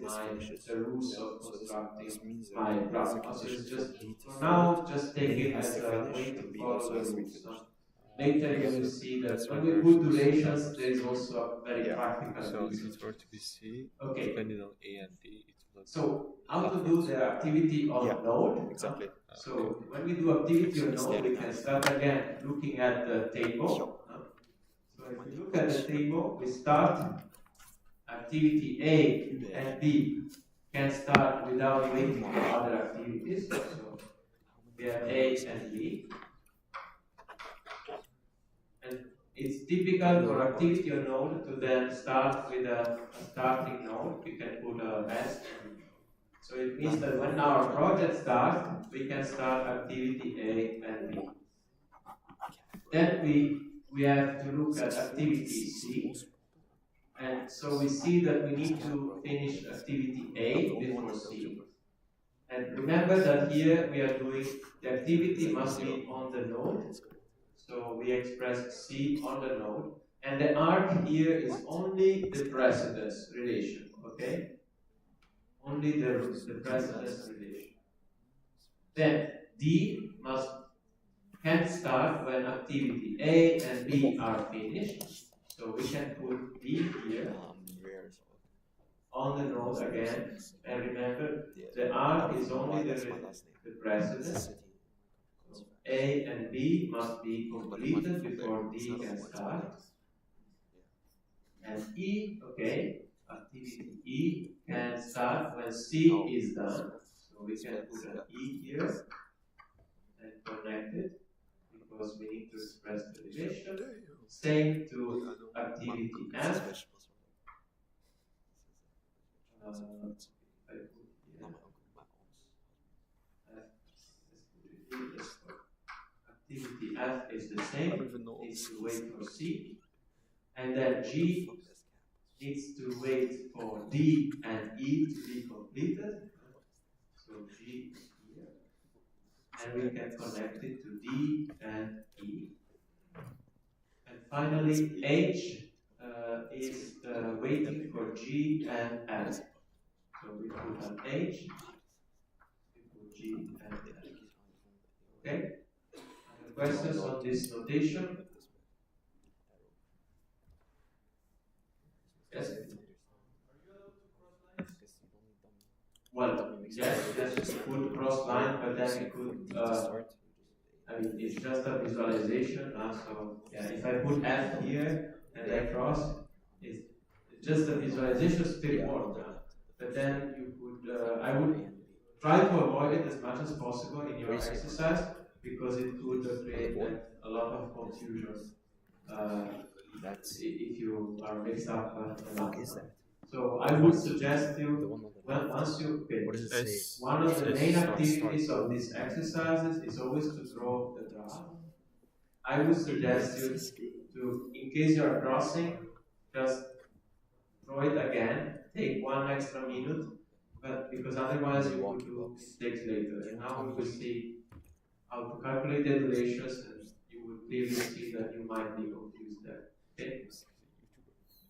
the rules of constructing my graph. So it's just for now, just take it as a way to follow the rules. Later you will see that when we put durations, there is also a very practical So if reason. it were to be C, Okay. depending on A and D, it will. So how to do the activity on node? Exactly. So when we do activity on node, we can start again looking at the table. So if we look at the table, we start activity A and B can start without waiting for other activities. So we have A and B. And it's typical for activity on node to then start with a starting node. We can put a S. So it means that when our project starts, we can start activity A and B. Then we have to look at activity C. And so we see that we need to finish activity A before C. And remember that here we are doing the activity must be on the node. So we express C on the node. And the arc here is only the precedence relation, okay? Only the precedence relation. Then D can start when activity A and B are finished. So we can put D here on the node again. And remember, the arc is only the precedence. So A and B must be completed before D can start. And E, okay, activity E can start when C is done. So we can put an E here and connect it because we need to express the relation. Same to activity F. I put here activity F is the same, needs to wait for C. And then G needs to wait for D and E to be completed. So G is here. And we can connect it to D and E. And finally, H is waiting for G and F. So we put an H, we put G and F. Okay? Any questions on this notation? Yes? Well, yes, you could cross line, but then you could, I mean, it's just a visualization. So, yeah, if I put F here and I cross, it's just a visualization still works. But then you could, I would try to avoid it as much as possible in your exercise because it could create a lot of confusion if you are mixed up. So I would suggest you, once you finish, one of the main activities of these exercises is always to draw the graph. I would suggest you to, in case you are crossing, just draw it again, take 1 extra minute, but because otherwise you will do mistakes later. And now we will see how to calculate the relations, and you will clearly see that you might be confused there. Okay?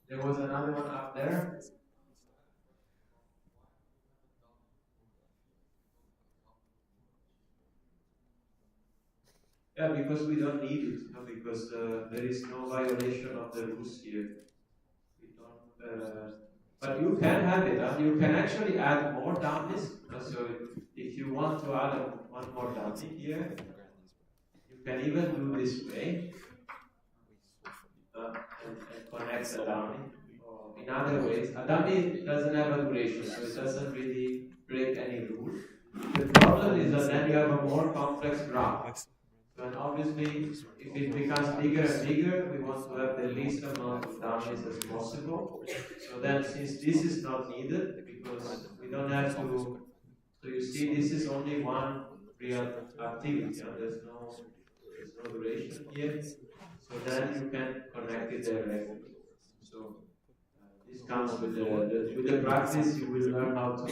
There was another one up there. Yeah, because we don't need it, because there is no violation of the rules here. We don't, but you can have it, and you can actually add more dummies. So if you want to add one more dummy here, you can even do this way and connect the dummy. In other ways, a dummy doesn't have a duration, so it doesn't really break any rule. The problem is that then you have a more complex graph. And obviously, if it becomes bigger and bigger, we want to have the least amount of dummies as possible. So then, since this is not needed, because we don't have to, so you see, this is only one real activity, and there's no duration here. So then you can connect it directly. So This comes with the practice. You will learn how to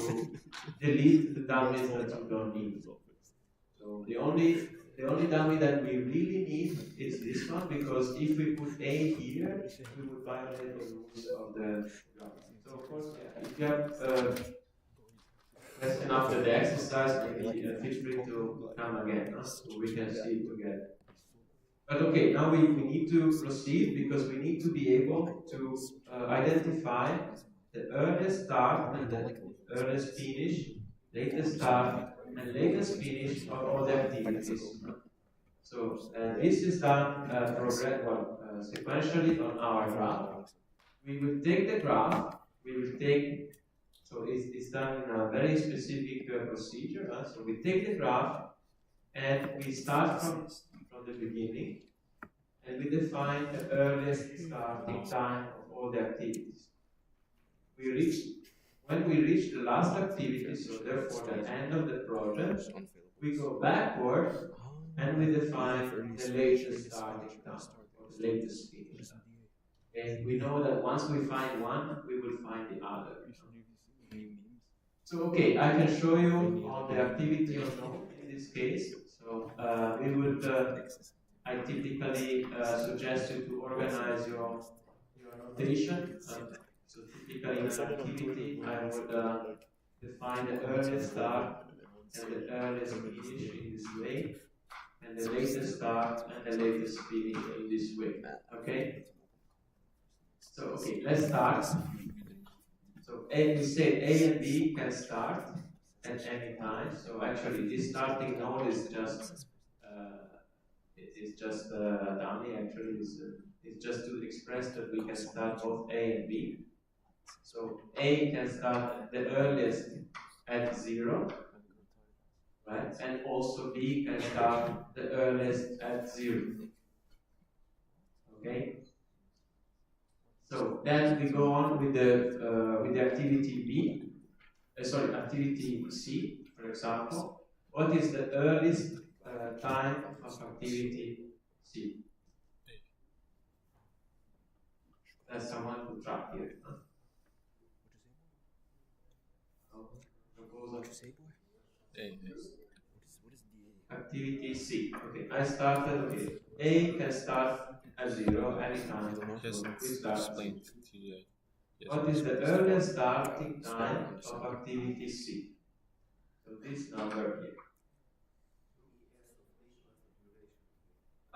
delete the dummies that you don't need. So the only dummy that we really need is this one, because if we put A here, we would violate the rules of the graph. So of course, yeah, if you have question after the exercise, maybe feel free to come again, so we can see it together. But okay, now we need to proceed, because we need to be able to identify the earliest start and the earliest finish, latest start and latest finish of all the activities. So this is done sequentially on our graph. We will take the graph, so it's done in a very specific procedure. So we take the graph and we start from the beginning, and we define the earliest starting time of all the activities. When we reach the last activity, so therefore the end of the project, we go backward and we define the latest starting time, or the latest finish time. And we know that once we find one, we will find the other. So okay, I can show you all the activity unknown in this case. So I typically suggest you to organize your notation. So typically in an activity, I would define the earliest start and the earliest finish in this way, and the latest start and the latest finish in this way. Okay? So okay, let's start. So we said A and B can start at any time. So actually, this starting node is just a dummy. Actually, it's just to express that we can start both A and B. So A can start at the earliest at 0, right? And also B can start the earliest at 0. Okay. So then we go on with the activity activity C, for example. What is the earliest time of activity C? That's someone to track here. Huh? Activity C. Okay, I started. Okay, A can start at 0 anytime. So we start. What is the earliest starting time of activity C? So this number here.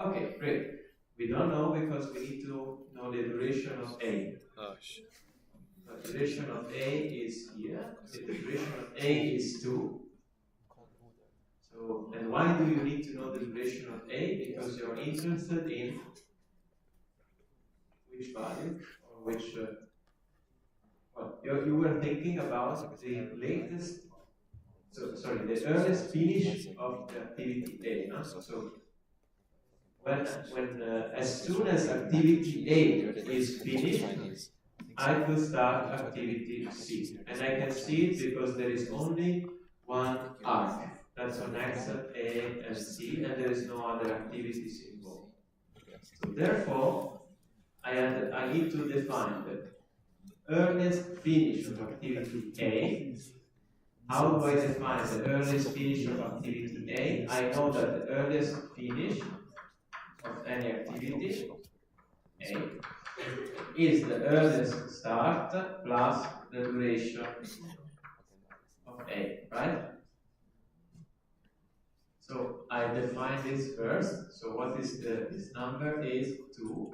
Okay, great. We don't know because we need to know the duration of A. The duration of A is here. The duration of A is 2. So, and why do you need to know the duration of A? Because you're interested in which value or which. You were thinking about the latest. The earliest finish of the activity A. No? So as soon as activity A is finished, I could start activity C. And I can see it because there is only one arc that connects A and C, and there is no other activities involved. So therefore, I need to define the earliest finish of activity A. How do I define the earliest finish of activity A? I know that the earliest finish of any activity A is the earliest start plus the duration of A, right? So I define this first. So what is this number is 2.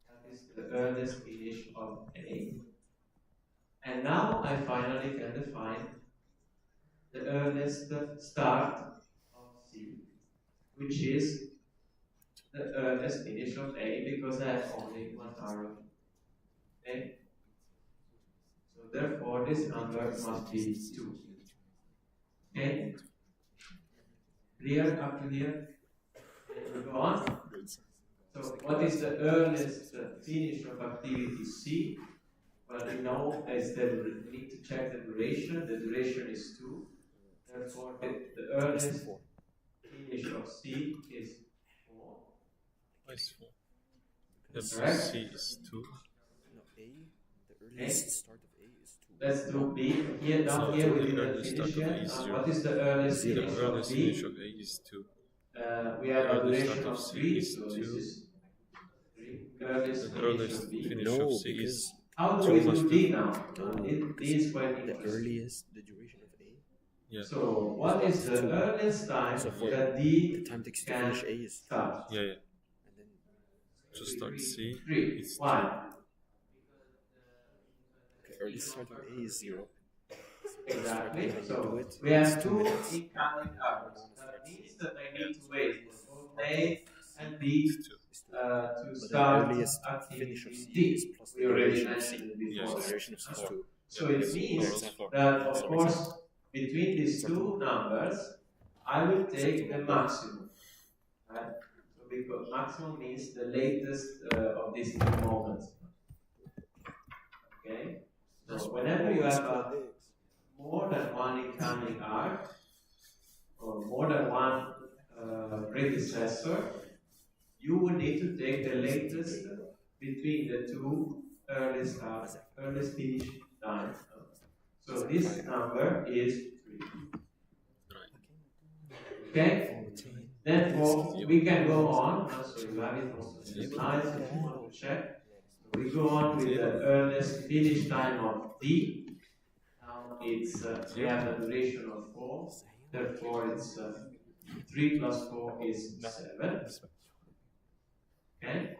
That is the earliest finish of A. And now I finally can define the earliest start of C, which is the earliest finish of A, because I have only one arrow. Okay? So therefore this number must be 2. Okay? Clear up to here? We go on. So what is the earliest finish of activity C? Well, we know is that we need to check the duration. The duration is 2. Therefore, the earliest finish of C is 4. Why is 4? Correct? C is 2. earliest start of A is 2. Let's do B. Here, down So here, we the didn't earliest finish start of A yet. is 0. What is the earliest Zero. The finish of earliest finish B? of A is 2. We The have a earliest duration start of of C 3, is so this 2. is 3. Earliest The finish earliest of B. finish No, of C because is How do 2 we plus do 2. D now? no, D because is quite the interesting. earliest, the duration of A. Yeah. So, what is the earliest time So for that the D time takes to can finish A is 2. start? Yeah, yeah. And then To start C, 3. it's 2. Why? okay, earliest start of A is 0. Exactly. When you do So it, we have it's 2 two minutes. incoming hours. That means that I need to wait for both A and B It's 2. to But the start earliest finish of activity C is D. plus We the already duration of C. mentioned it Yes. before. The duration of C is 2. So it means Four. that, of course, between these two numbers, I will take the maximum. Right? So because maximum means the latest of these two moments. Okay? So whenever you have more than one incoming arc, or more than one predecessor, you would need to take the latest between the two earliest finish times. So this number is 3. Okay? Therefore, we can go on. So you have it also in the slides if you want to check. We go on with the earliest finish time of D. Now it's we have a duration of 4. Therefore, it's 3 plus 4 is 7. Okay?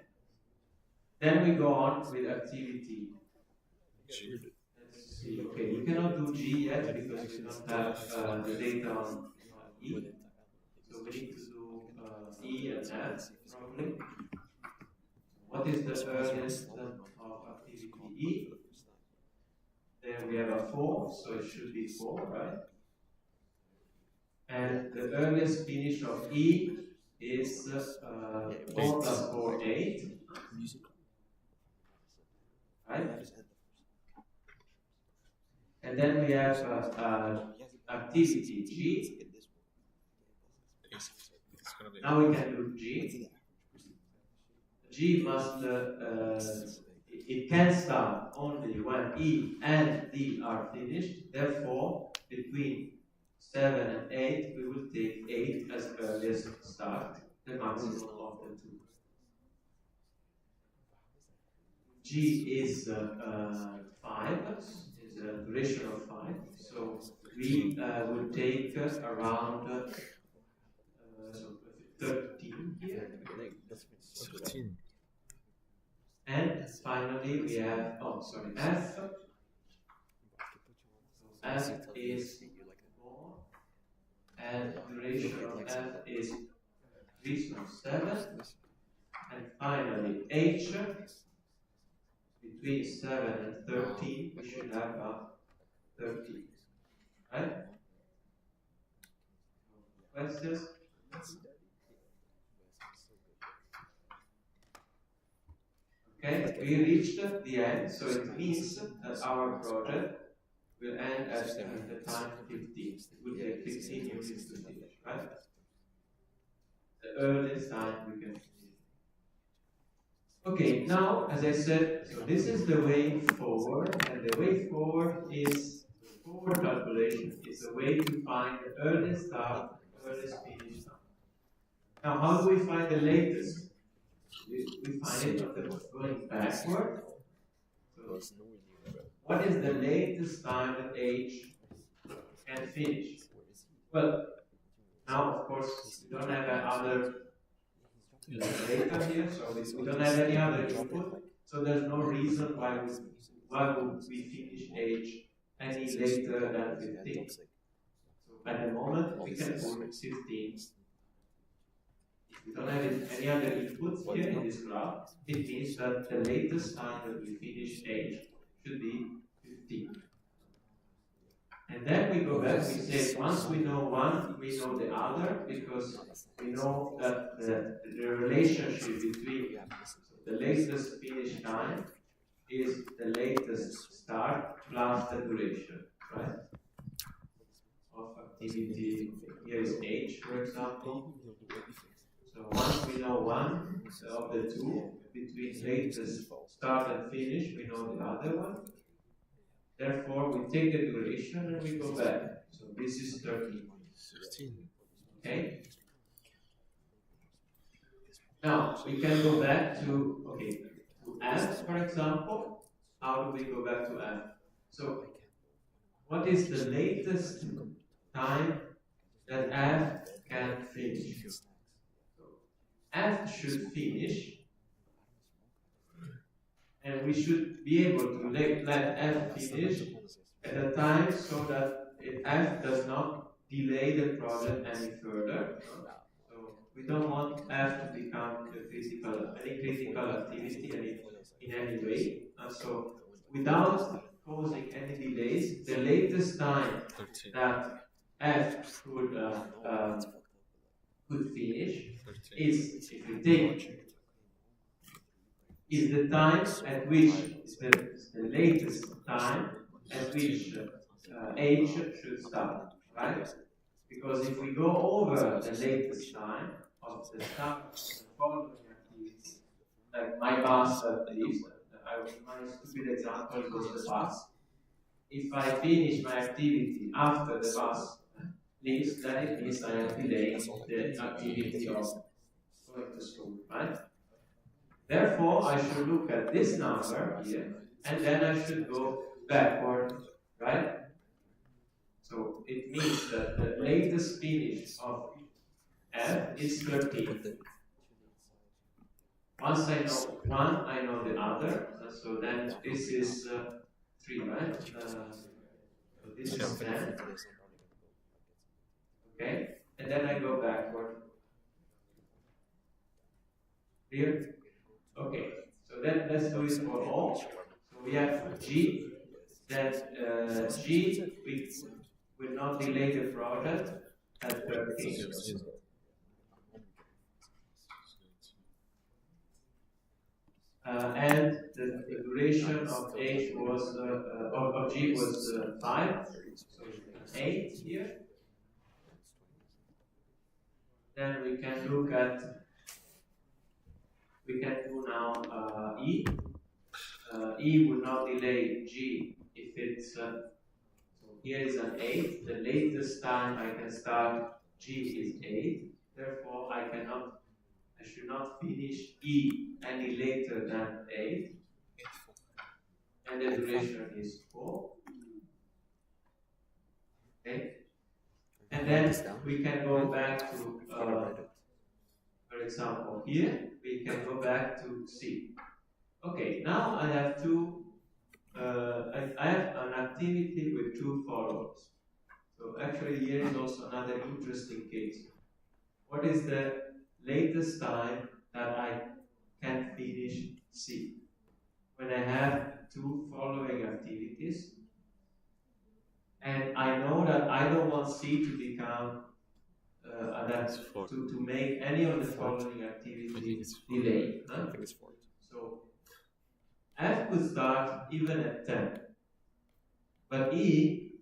Then we go on with activity. Let's see. Okay, we cannot do G yet because we don't have the data on E. So we need to do E and F probably. What is the earliest of activity E? There we have a 4, so it should be 4, right? And the earliest finish of E is 4 plus 4, 8. Right? And then we have activity G. It's gonna be. Now we can do G. G must, it can start only when E and D are finished. Therefore, between 7 and 8, we will take 8 as earliest start, the maximum of the two. G is 5, is a duration of 5. So we will take around 13 here. 13. And finally we have, F. So F is 4, and duration of F is 3, so 7. And finally H, between 7 and 13, we should have 13. Right? Questions? Okay, we reached the end, so it means that our project will end at the time 15. It will take 15 units to finish, right? The earliest time we can finish. Okay, now, as I said, so this is the way forward, and the way forward is the forward calculation is a way to find the earliest start, earliest finish time. Now, how do we find the latest? We find it going backward. So, what is the latest time that H can finish? Well, now of course we don't have other data here, so we don't have any other input. So there's no reason why would we finish H any later than 15. So at the moment we can put 15. We don't have any other inputs here in this graph. It means that the latest time that we finish H should be 15. And then we go back, we say once we know one, we know the other, because we know that the relationship between the latest finish time is the latest start plus the duration, right? Of activity. Here is H, for example. So once we know one of the two, between latest start and finish, we know the other one. Therefore, we take the duration and we go back. So this is 13. 13. Okay? Now, we can go back to F, for example. How do we go back to F? So, what is the latest time that F can finish? So, F should finish, and we should be able to let F finish at a time so that F does not delay the project any further. So we don't want F to become any critical activity in any way. And so without causing any delays, the latest time 13. that F could finish 13. is, if we take, is the time at which the latest time at which H should start, right? Because if we go over the latest time of the start of the following activity, like my bus leaves, my stupid example was the bus. If I finish my activity after the bus leaves, then it means I am delaying the activity of going to school, right? Therefore, I should look at this number here, and then I should go backward, right? So it means that the latest finish of F is 13. Once I know one, I know the other. So then this is 3, right? So this is 10. Okay? And then I go backward. Clear? Okay. So then let's do it for all. So we have G. Then G, we will not delay the project at 13. And the duration of H was of G was 5, so 8 here. Then we can look at, we can do now E. E will not delay G if it's, so here is an 8. The latest time I can start G is 8. Therefore, I should not finish E any later than 8. And the duration is 4. Okay. And then we can go back to, for example, here, we can go back to C. Okay, now I have I have an activity with 2 followers. So actually here is also another interesting case. What is the latest time that I can finish C? When I have 2 following activities, and I know that I don't want C to become to make any of the following activities delay. Huh? So F could start even at 10, but E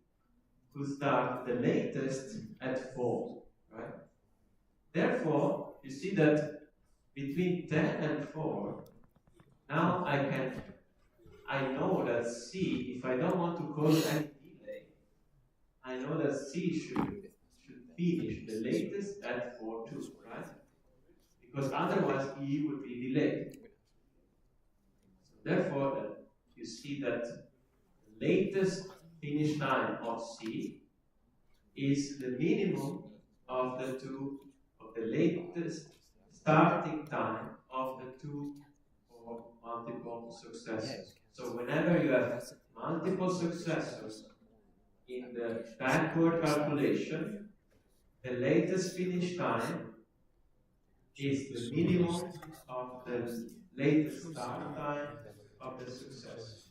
could start the latest at 4, right? Therefore, you see that between 10 and 4, now I know that C, if I don't want to cause any delay, I know that C should finish the latest at 4 too, right? Because otherwise E would be delayed. Therefore, you see that the latest finish time of C is the minimum of the latest starting time of the 2 or multiple successors. So whenever you have multiple successors in the backward calculation, the latest finish time is the minimum of the latest start time of the success.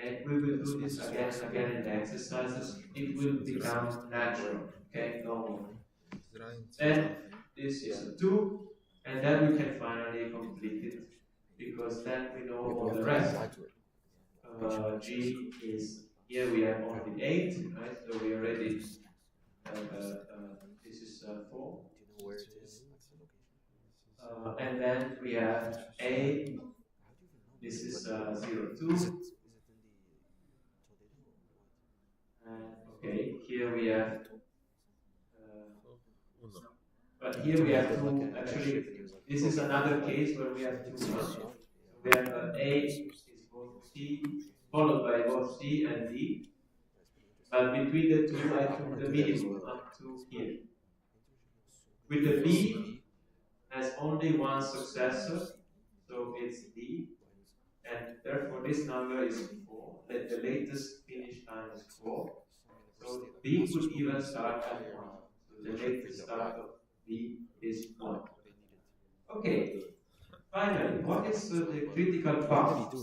And we will do this again and again in the exercises. It will become natural, okay, normal. Then this is a 2, and then we can finally complete it, because then we know all the rest. G is, here we have only 8, right? So we already, this is 4. And then we have A, this is 0, 2. here we have, Uno. but here we have two, actually, this is another case where we have two. So we have A is both C, followed by both C and D, but between the two I took the minimum up to here. With the B has only one successor, so it's D, and therefore this number is 4, that the latest finish time is 4. So B could even start at 1. So the latest start of B is 1. Okay, finally, what is the critical path?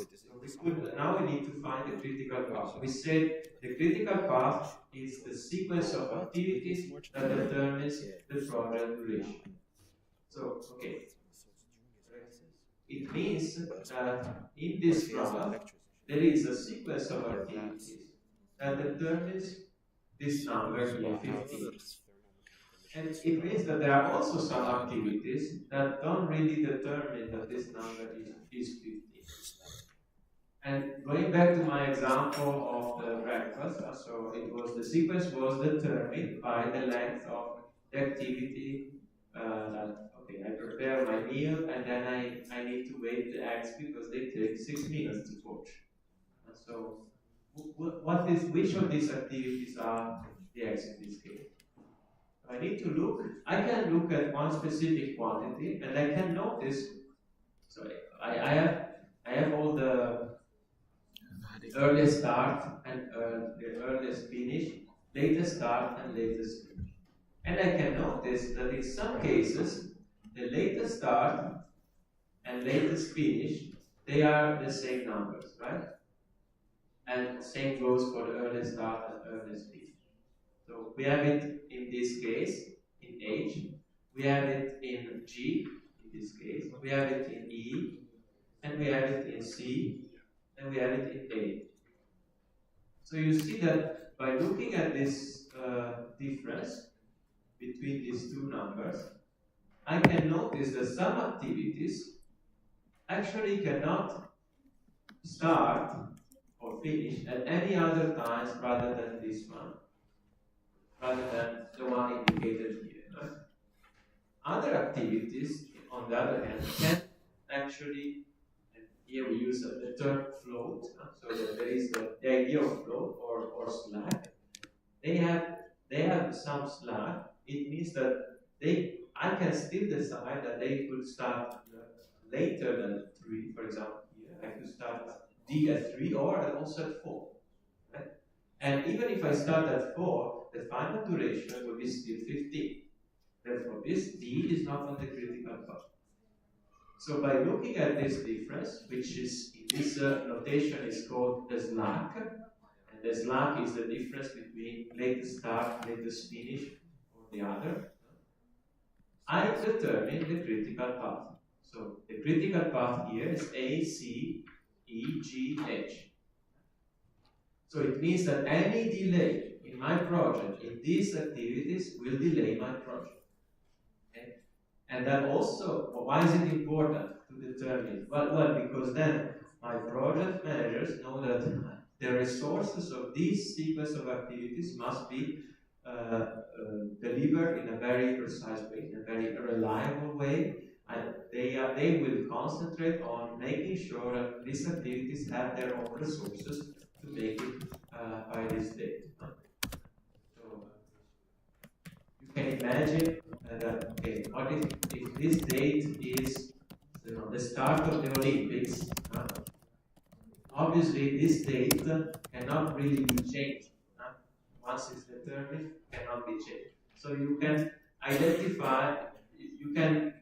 Now we need to find the critical path. We said the critical path is the sequence of activities that determines the project duration. So, okay. It means that in this graph, there is a sequence of activities that determines this number here, 15. And it means that there are also some activities that don't really determine that this number is 15. And going back to my example of the breakfast, so the sequence was determined by the length of the activity that, okay, I prepare my meal and then I need to wait the eggs because they take 6 minutes to poach. So which of these activities are the eggs in this case? I need to look, I can look at one specific quantity and I can notice, sorry, I have all the earliest start and the earliest finish, latest start and latest finish. And I can notice that in some cases, the latest start and latest finish, they are the same numbers, right? And same goes for the earliest start and earliest finish. So we have it in this case, in H, we have it in G, in this case, we have it in E, and we have it in C, and we have it in A. So you see that by looking at this difference between these two numbers, I can notice that some activities actually cannot start or finish at any other times rather than this one, rather than the one indicated here. Right? Other activities, on the other hand, can actually, and here we use the term float, so that there is the idea of float or slack. They have some slack. It means that I can still decide that they could start later than 3, for example. Here I could start D at 3 or also at 4. Right? And even if I start at 4, the final duration will be still 15. Therefore, this D is not on the critical path. So by looking at this difference, which is in this notation is called the slack, and the slack is the difference between latest start, latest finish, or the other, I determine the critical path. So the critical path here is A, C, E, G, H. So it means that any delay in my project in these activities will delay my project. Okay? And that also, why is it important to determine? Well, because then my project managers know that the resources of this sequence of activities must be delivered in a very precise way, in a very reliable way, and they will concentrate on making sure that these activities have their own resources to make it by this date. So you can imagine that, okay, what if this date is the start of the Olympics? Obviously, this date cannot really be changed. Once it's determined, cannot be changed. So you can identify, you can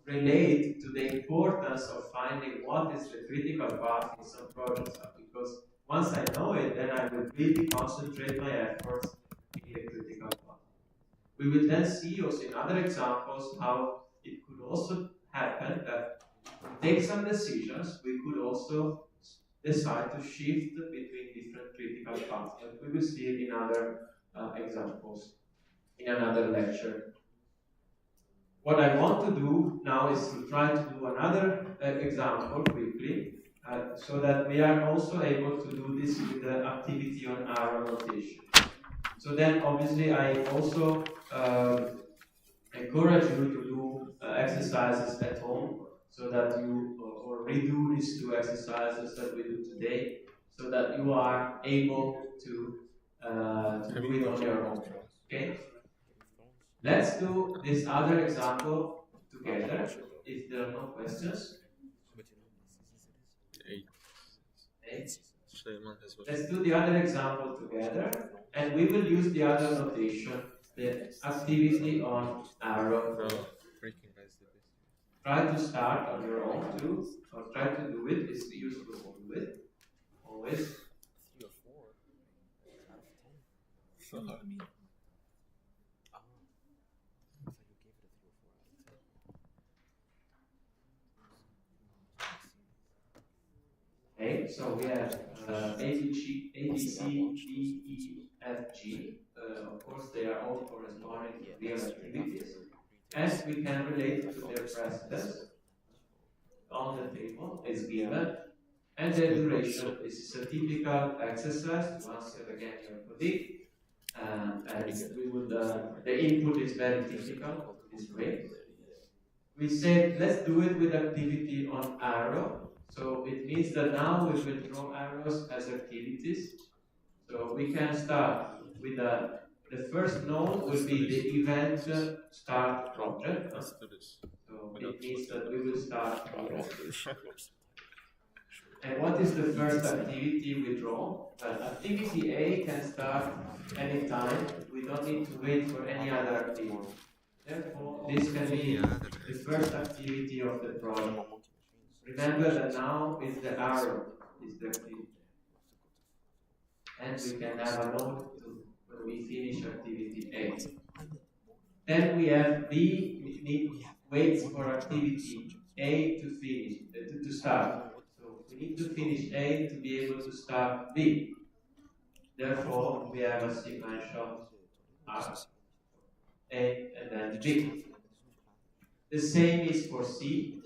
relate to the importance of finding what is the critical path in some projects, because once I know it, then I will really concentrate my efforts in the critical path. We will then see also in other examples how it could also happen that to take some decisions, we could also decide to shift between different critical paths. And we will see it in other examples in another lecture. What I want to do now is to try to do another example quickly, so that we are also able to do this with the activity on arrow notation. So then obviously I also encourage you to do exercises at home so that you or redo these two exercises that we do today so that you are able to do it on your own. Okay? Let's do this other example together if there are no questions. 8. Okay? Suleiman has what? Let's do the other example together and we will use the other notation, the activity on arrow. Oh, breaking guys did this. Try to start on your own too, or try to do it. It's useful to do it. Always. 3 or 4 out of 10. I mean, I thought you gave it a 3 or 4 out of 10. Okay, so we have A, B, C, D, E, F, G. Of course, they are all corresponding to real activities. And we can relate to their precedence on the table is given. And the duration is a typical exercise. Once again, your colleague. And we would, the input is very typical this way. We said, let's do it with activity on arrow. So it means that now we will draw arrows as activities. So we can start with the first node will be the event start project. Let's do this. So it means that we will start here. And what is the first activity we draw? Well, activity A can start anytime. We don't need to wait for any other activity. Therefore, this can be the first activity of the project. Remember that now is the arrow, is the activity. And we can have a node when we finish activity A. Then we have B, we need waits for activity A to finish, to start. So we need to finish A to be able to start B. Therefore, we have a sequential R, A and then B. The same is for C,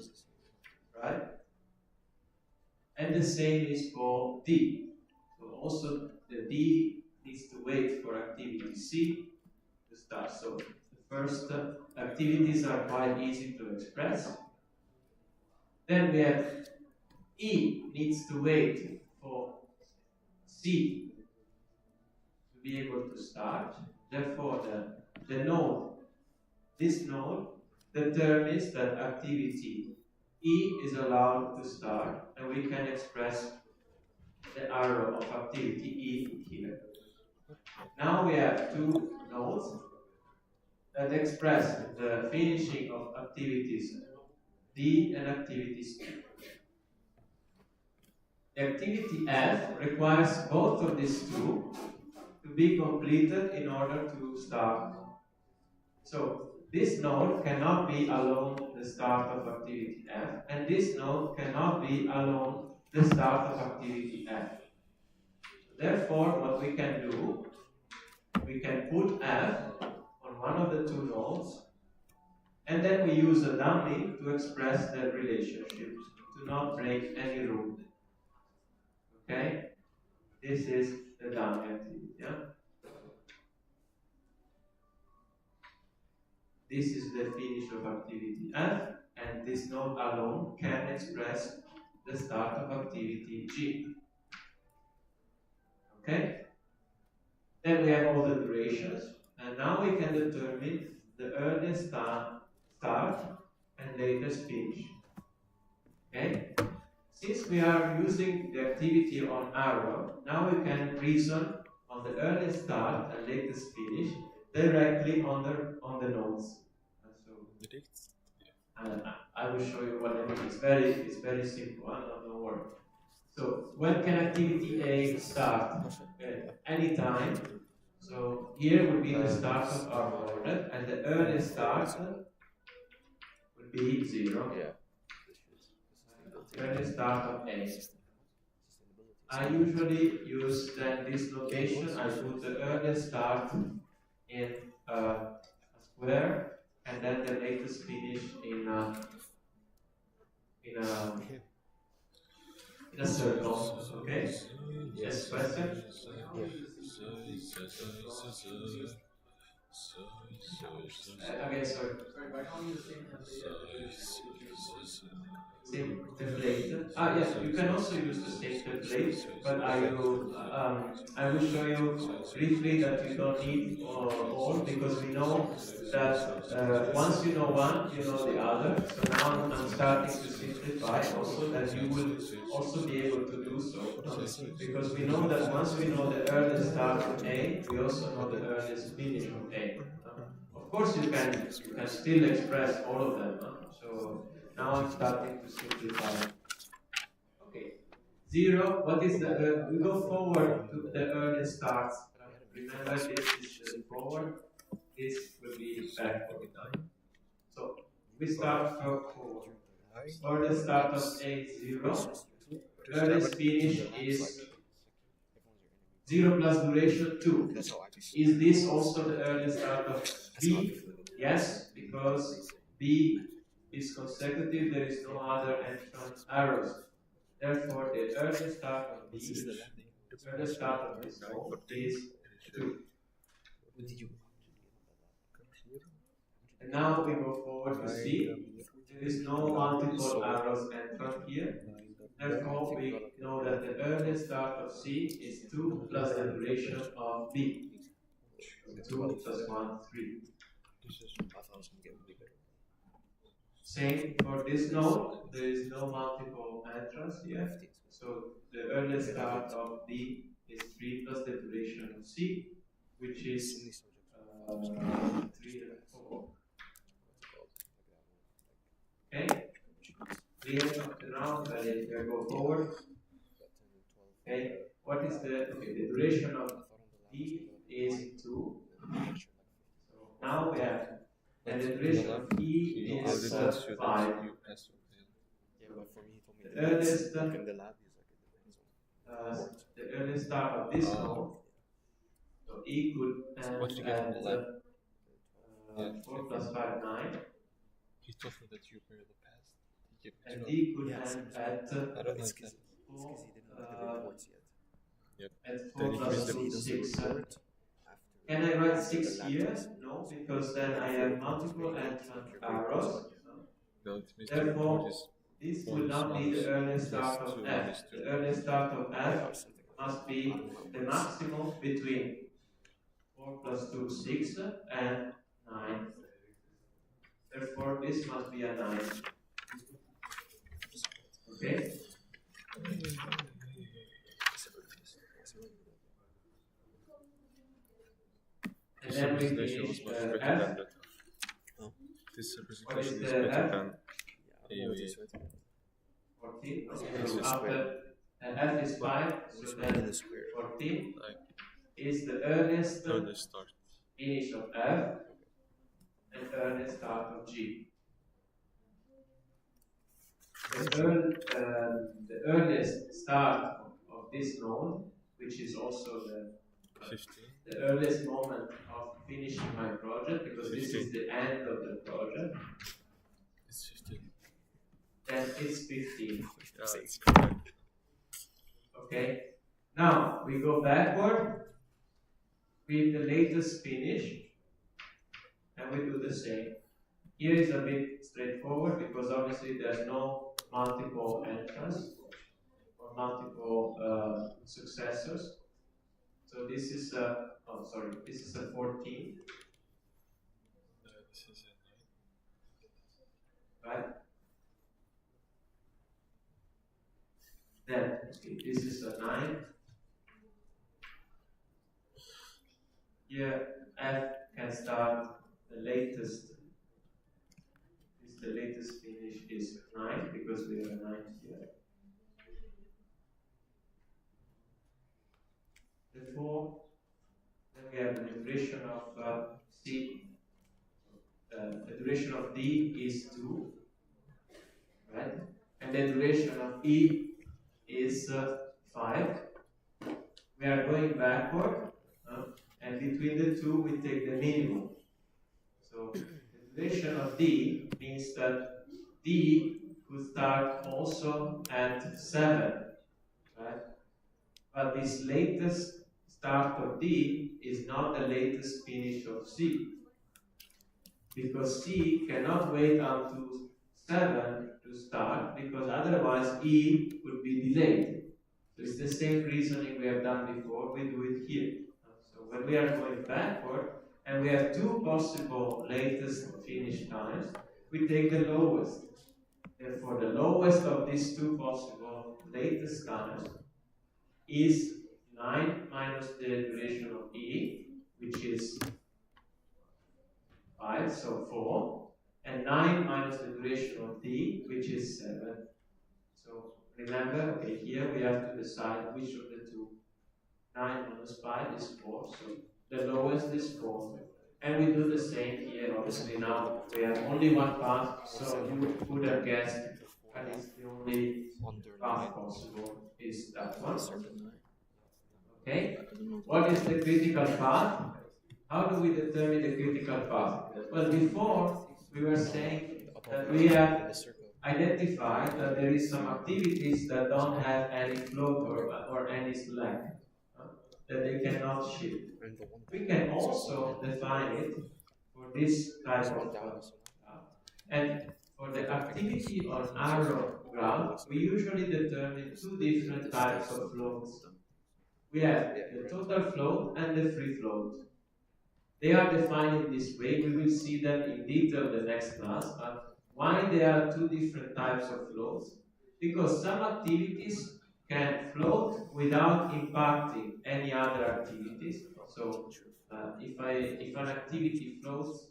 right? And the same is for D. So also the D needs to wait for activity C to start. So the first activities are quite easy to express. Then we have E needs to wait for C to be able to start. Therefore, the node, this node, determines that activity E is allowed to start, and we can express the arrow of activity E here. Now we have two nodes that express the finishing of activities D and activities E. The activity F requires both of these two to be completed in order to start. So this node cannot be alone the start of activity F, and this node cannot be alone the start of activity F. Therefore, what we can do, we can put F on one of the two nodes, and then we use a dummy to express the relationship, to not break any rule. Okay? This is the dummy activity. Yeah? This is the finish of activity F, and this node alone can express the start of activity G. Okay? Then we have all the durations, and now we can determine the earliest start and latest finish. Okay? Since we are using the activity on arrow, now we can reason on the earliest start and latest finish directly on the nodes. And I will show you what I mean. It's very simple. No worry. So when can activity A start? Anytime. So here will be the start of our project, and the earliest start will be 0. Yeah. Earliest start of A. I usually use then this notation. I put the earliest start in a square, and then the latest finish in in a circle. Okay? Yes, question? Again, sorry. Same template. Yes, you can also use the same template, but I will show you briefly that you don't need all, because we know that once you know one, you know the other. So now I'm starting to simplify also, that you will also be able to do so. Because we know that once we know the earliest start of A, we also know the earliest finish of A. Of course, you can still express all of them. So now I'm starting to simplify. Okay, 0. What is the? We go forward to the earliest starts. Remember, this is the forward. This will be backward. So we start from forward. Earliest start of A is 0. Earliest finish is 0 plus duration 2. Is this also the earliest start of B? Yes, because B is consecutive, there is no other entrant arrows. Therefore, the earliest start of B, the earliest start of this node is 2. And now we go forward to C. There is no multiple arrows entrant here. Therefore, we know that the earliest start of C is 2 plus the duration of B. So 2 plus 1, 3. Same for this node, there is no multiple entrance here. So the earliest start of B is 3 plus the duration of C, which is 3 and 4. Okay? Clear up to now, ready to go forward. Okay, what is the duration of D is 2. So now we have, and the duration of E is 5. The earliest start of this node, so E could end at 4 plus 5, 9. He told me that you were the past. And D could end at 4 plus 2, 6. Can I write 6 here? No, because then I have multiple entrant arrows. No, Therefore, this will not be the earliest start of F. The earliest start of F must be the maximum between 4 plus 2, 6 and 9. Therefore, this must be a 9. Okay? And then we finish F. This What is representation is the better F? than AOE. 14. Okay, so after F is 5, so then 14 is the earliest Start. finish of F and earliest start of G. The earliest start of this node, which is also the earliest moment of finishing my project, because 15. This is the end of the project. It's 15. Then it's 15. It's correct. Okay. Now we go backward with the latest finish, and we do the same. Here is a bit straightforward because obviously there's no multiple entrants or multiple successors. So this is this is a 14. This is a 9. Right? Then this is a 9. Here F can start the latest. The latest finish is 9 because we have a 9 here. Therefore, then we have the duration of C. The duration of D is 2, right? And the duration of E is 5. We are going backward, and between the two we take the minimum. So the duration of D means that D could start also at 7. but this latest start of D is not the latest finish of C, because C cannot wait until 7 to start, because otherwise E would be delayed. So it's the same reasoning we have done before, we do it here. So when we are going backward, and we have two possible latest finish times, we take the lowest. Therefore, the lowest of these two possible latest times is 9 minus the duration of E, which is 5, so 4, and 9 minus the duration of D, which is 7. So remember, okay, here we have to decide which of the two. 9 minus 5 is 4, so the lowest is 4. And we do the same here. Obviously now we have only one path, so you would have guessed that is the only path possible is that one. Okay? What is the critical path? How do we determine the critical path? Well, before we were saying that we have identified that there is some activities that don't have any float or any slack, that they cannot shift. We can also define it for this type of graph. And for the activity on arrow graph, we usually determine two different types of floats. We have the total float and the free float. They are defined in this way. We will see them in detail the next class. But why there are two different types of floats? Because some activities can float without impacting any other activities. So if an activity floats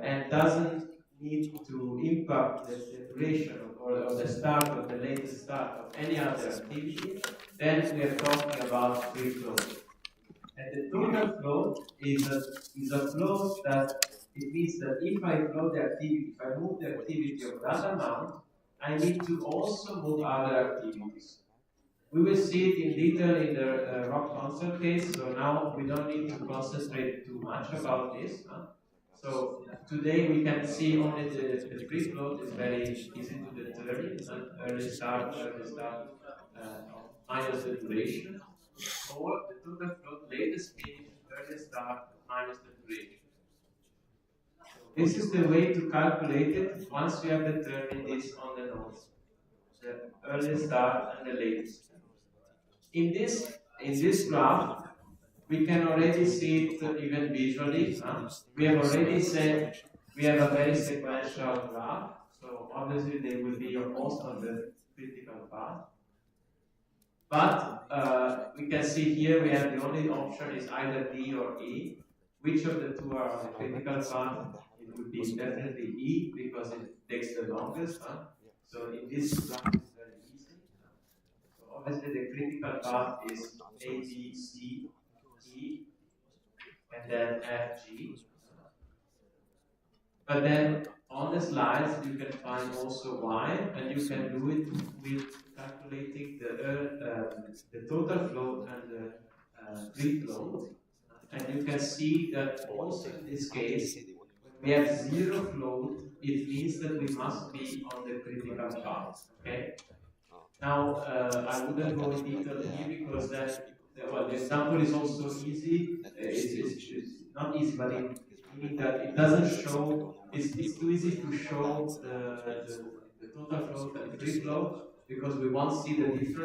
and doesn't need to impact the duration or the start of the latest start of any other activity, then we are talking about free float. And the total float is a float that it means that if I float the activity, if I move the activity of that amount, I need to also move other activities. We will see it in detail in the rock concert case, so now we don't need to concentrate too much about this. So today we can see only the free float is very easy to determine, early start, minus the duration, or the total float, latest finish, early start, minus the duration. This is the way to calculate it once we have determined this on the nodes, the early start and the latest. In this graph, we can already see it even visually. We have already said we have a very sequential graph, so obviously they will be almost on the critical path. But we can see here we have the only option is either D or E. Which of the two are on the critical path? It would be definitely E because it takes the longest. So in this graph, it's very easy. So obviously the critical path is A, B, C, E, and then F, G. But then on the slides you can find also Y, and you can do it with calculating the total float and the free float. And you can see that also in this case, when we have zero float, it means that we must be on the critical path. Okay. Now I wouldn't go in detail here because that the example is also easy. It's not easy, but meaning that it doesn't show. It's too easy to show the total float and free float because we won't see the difference.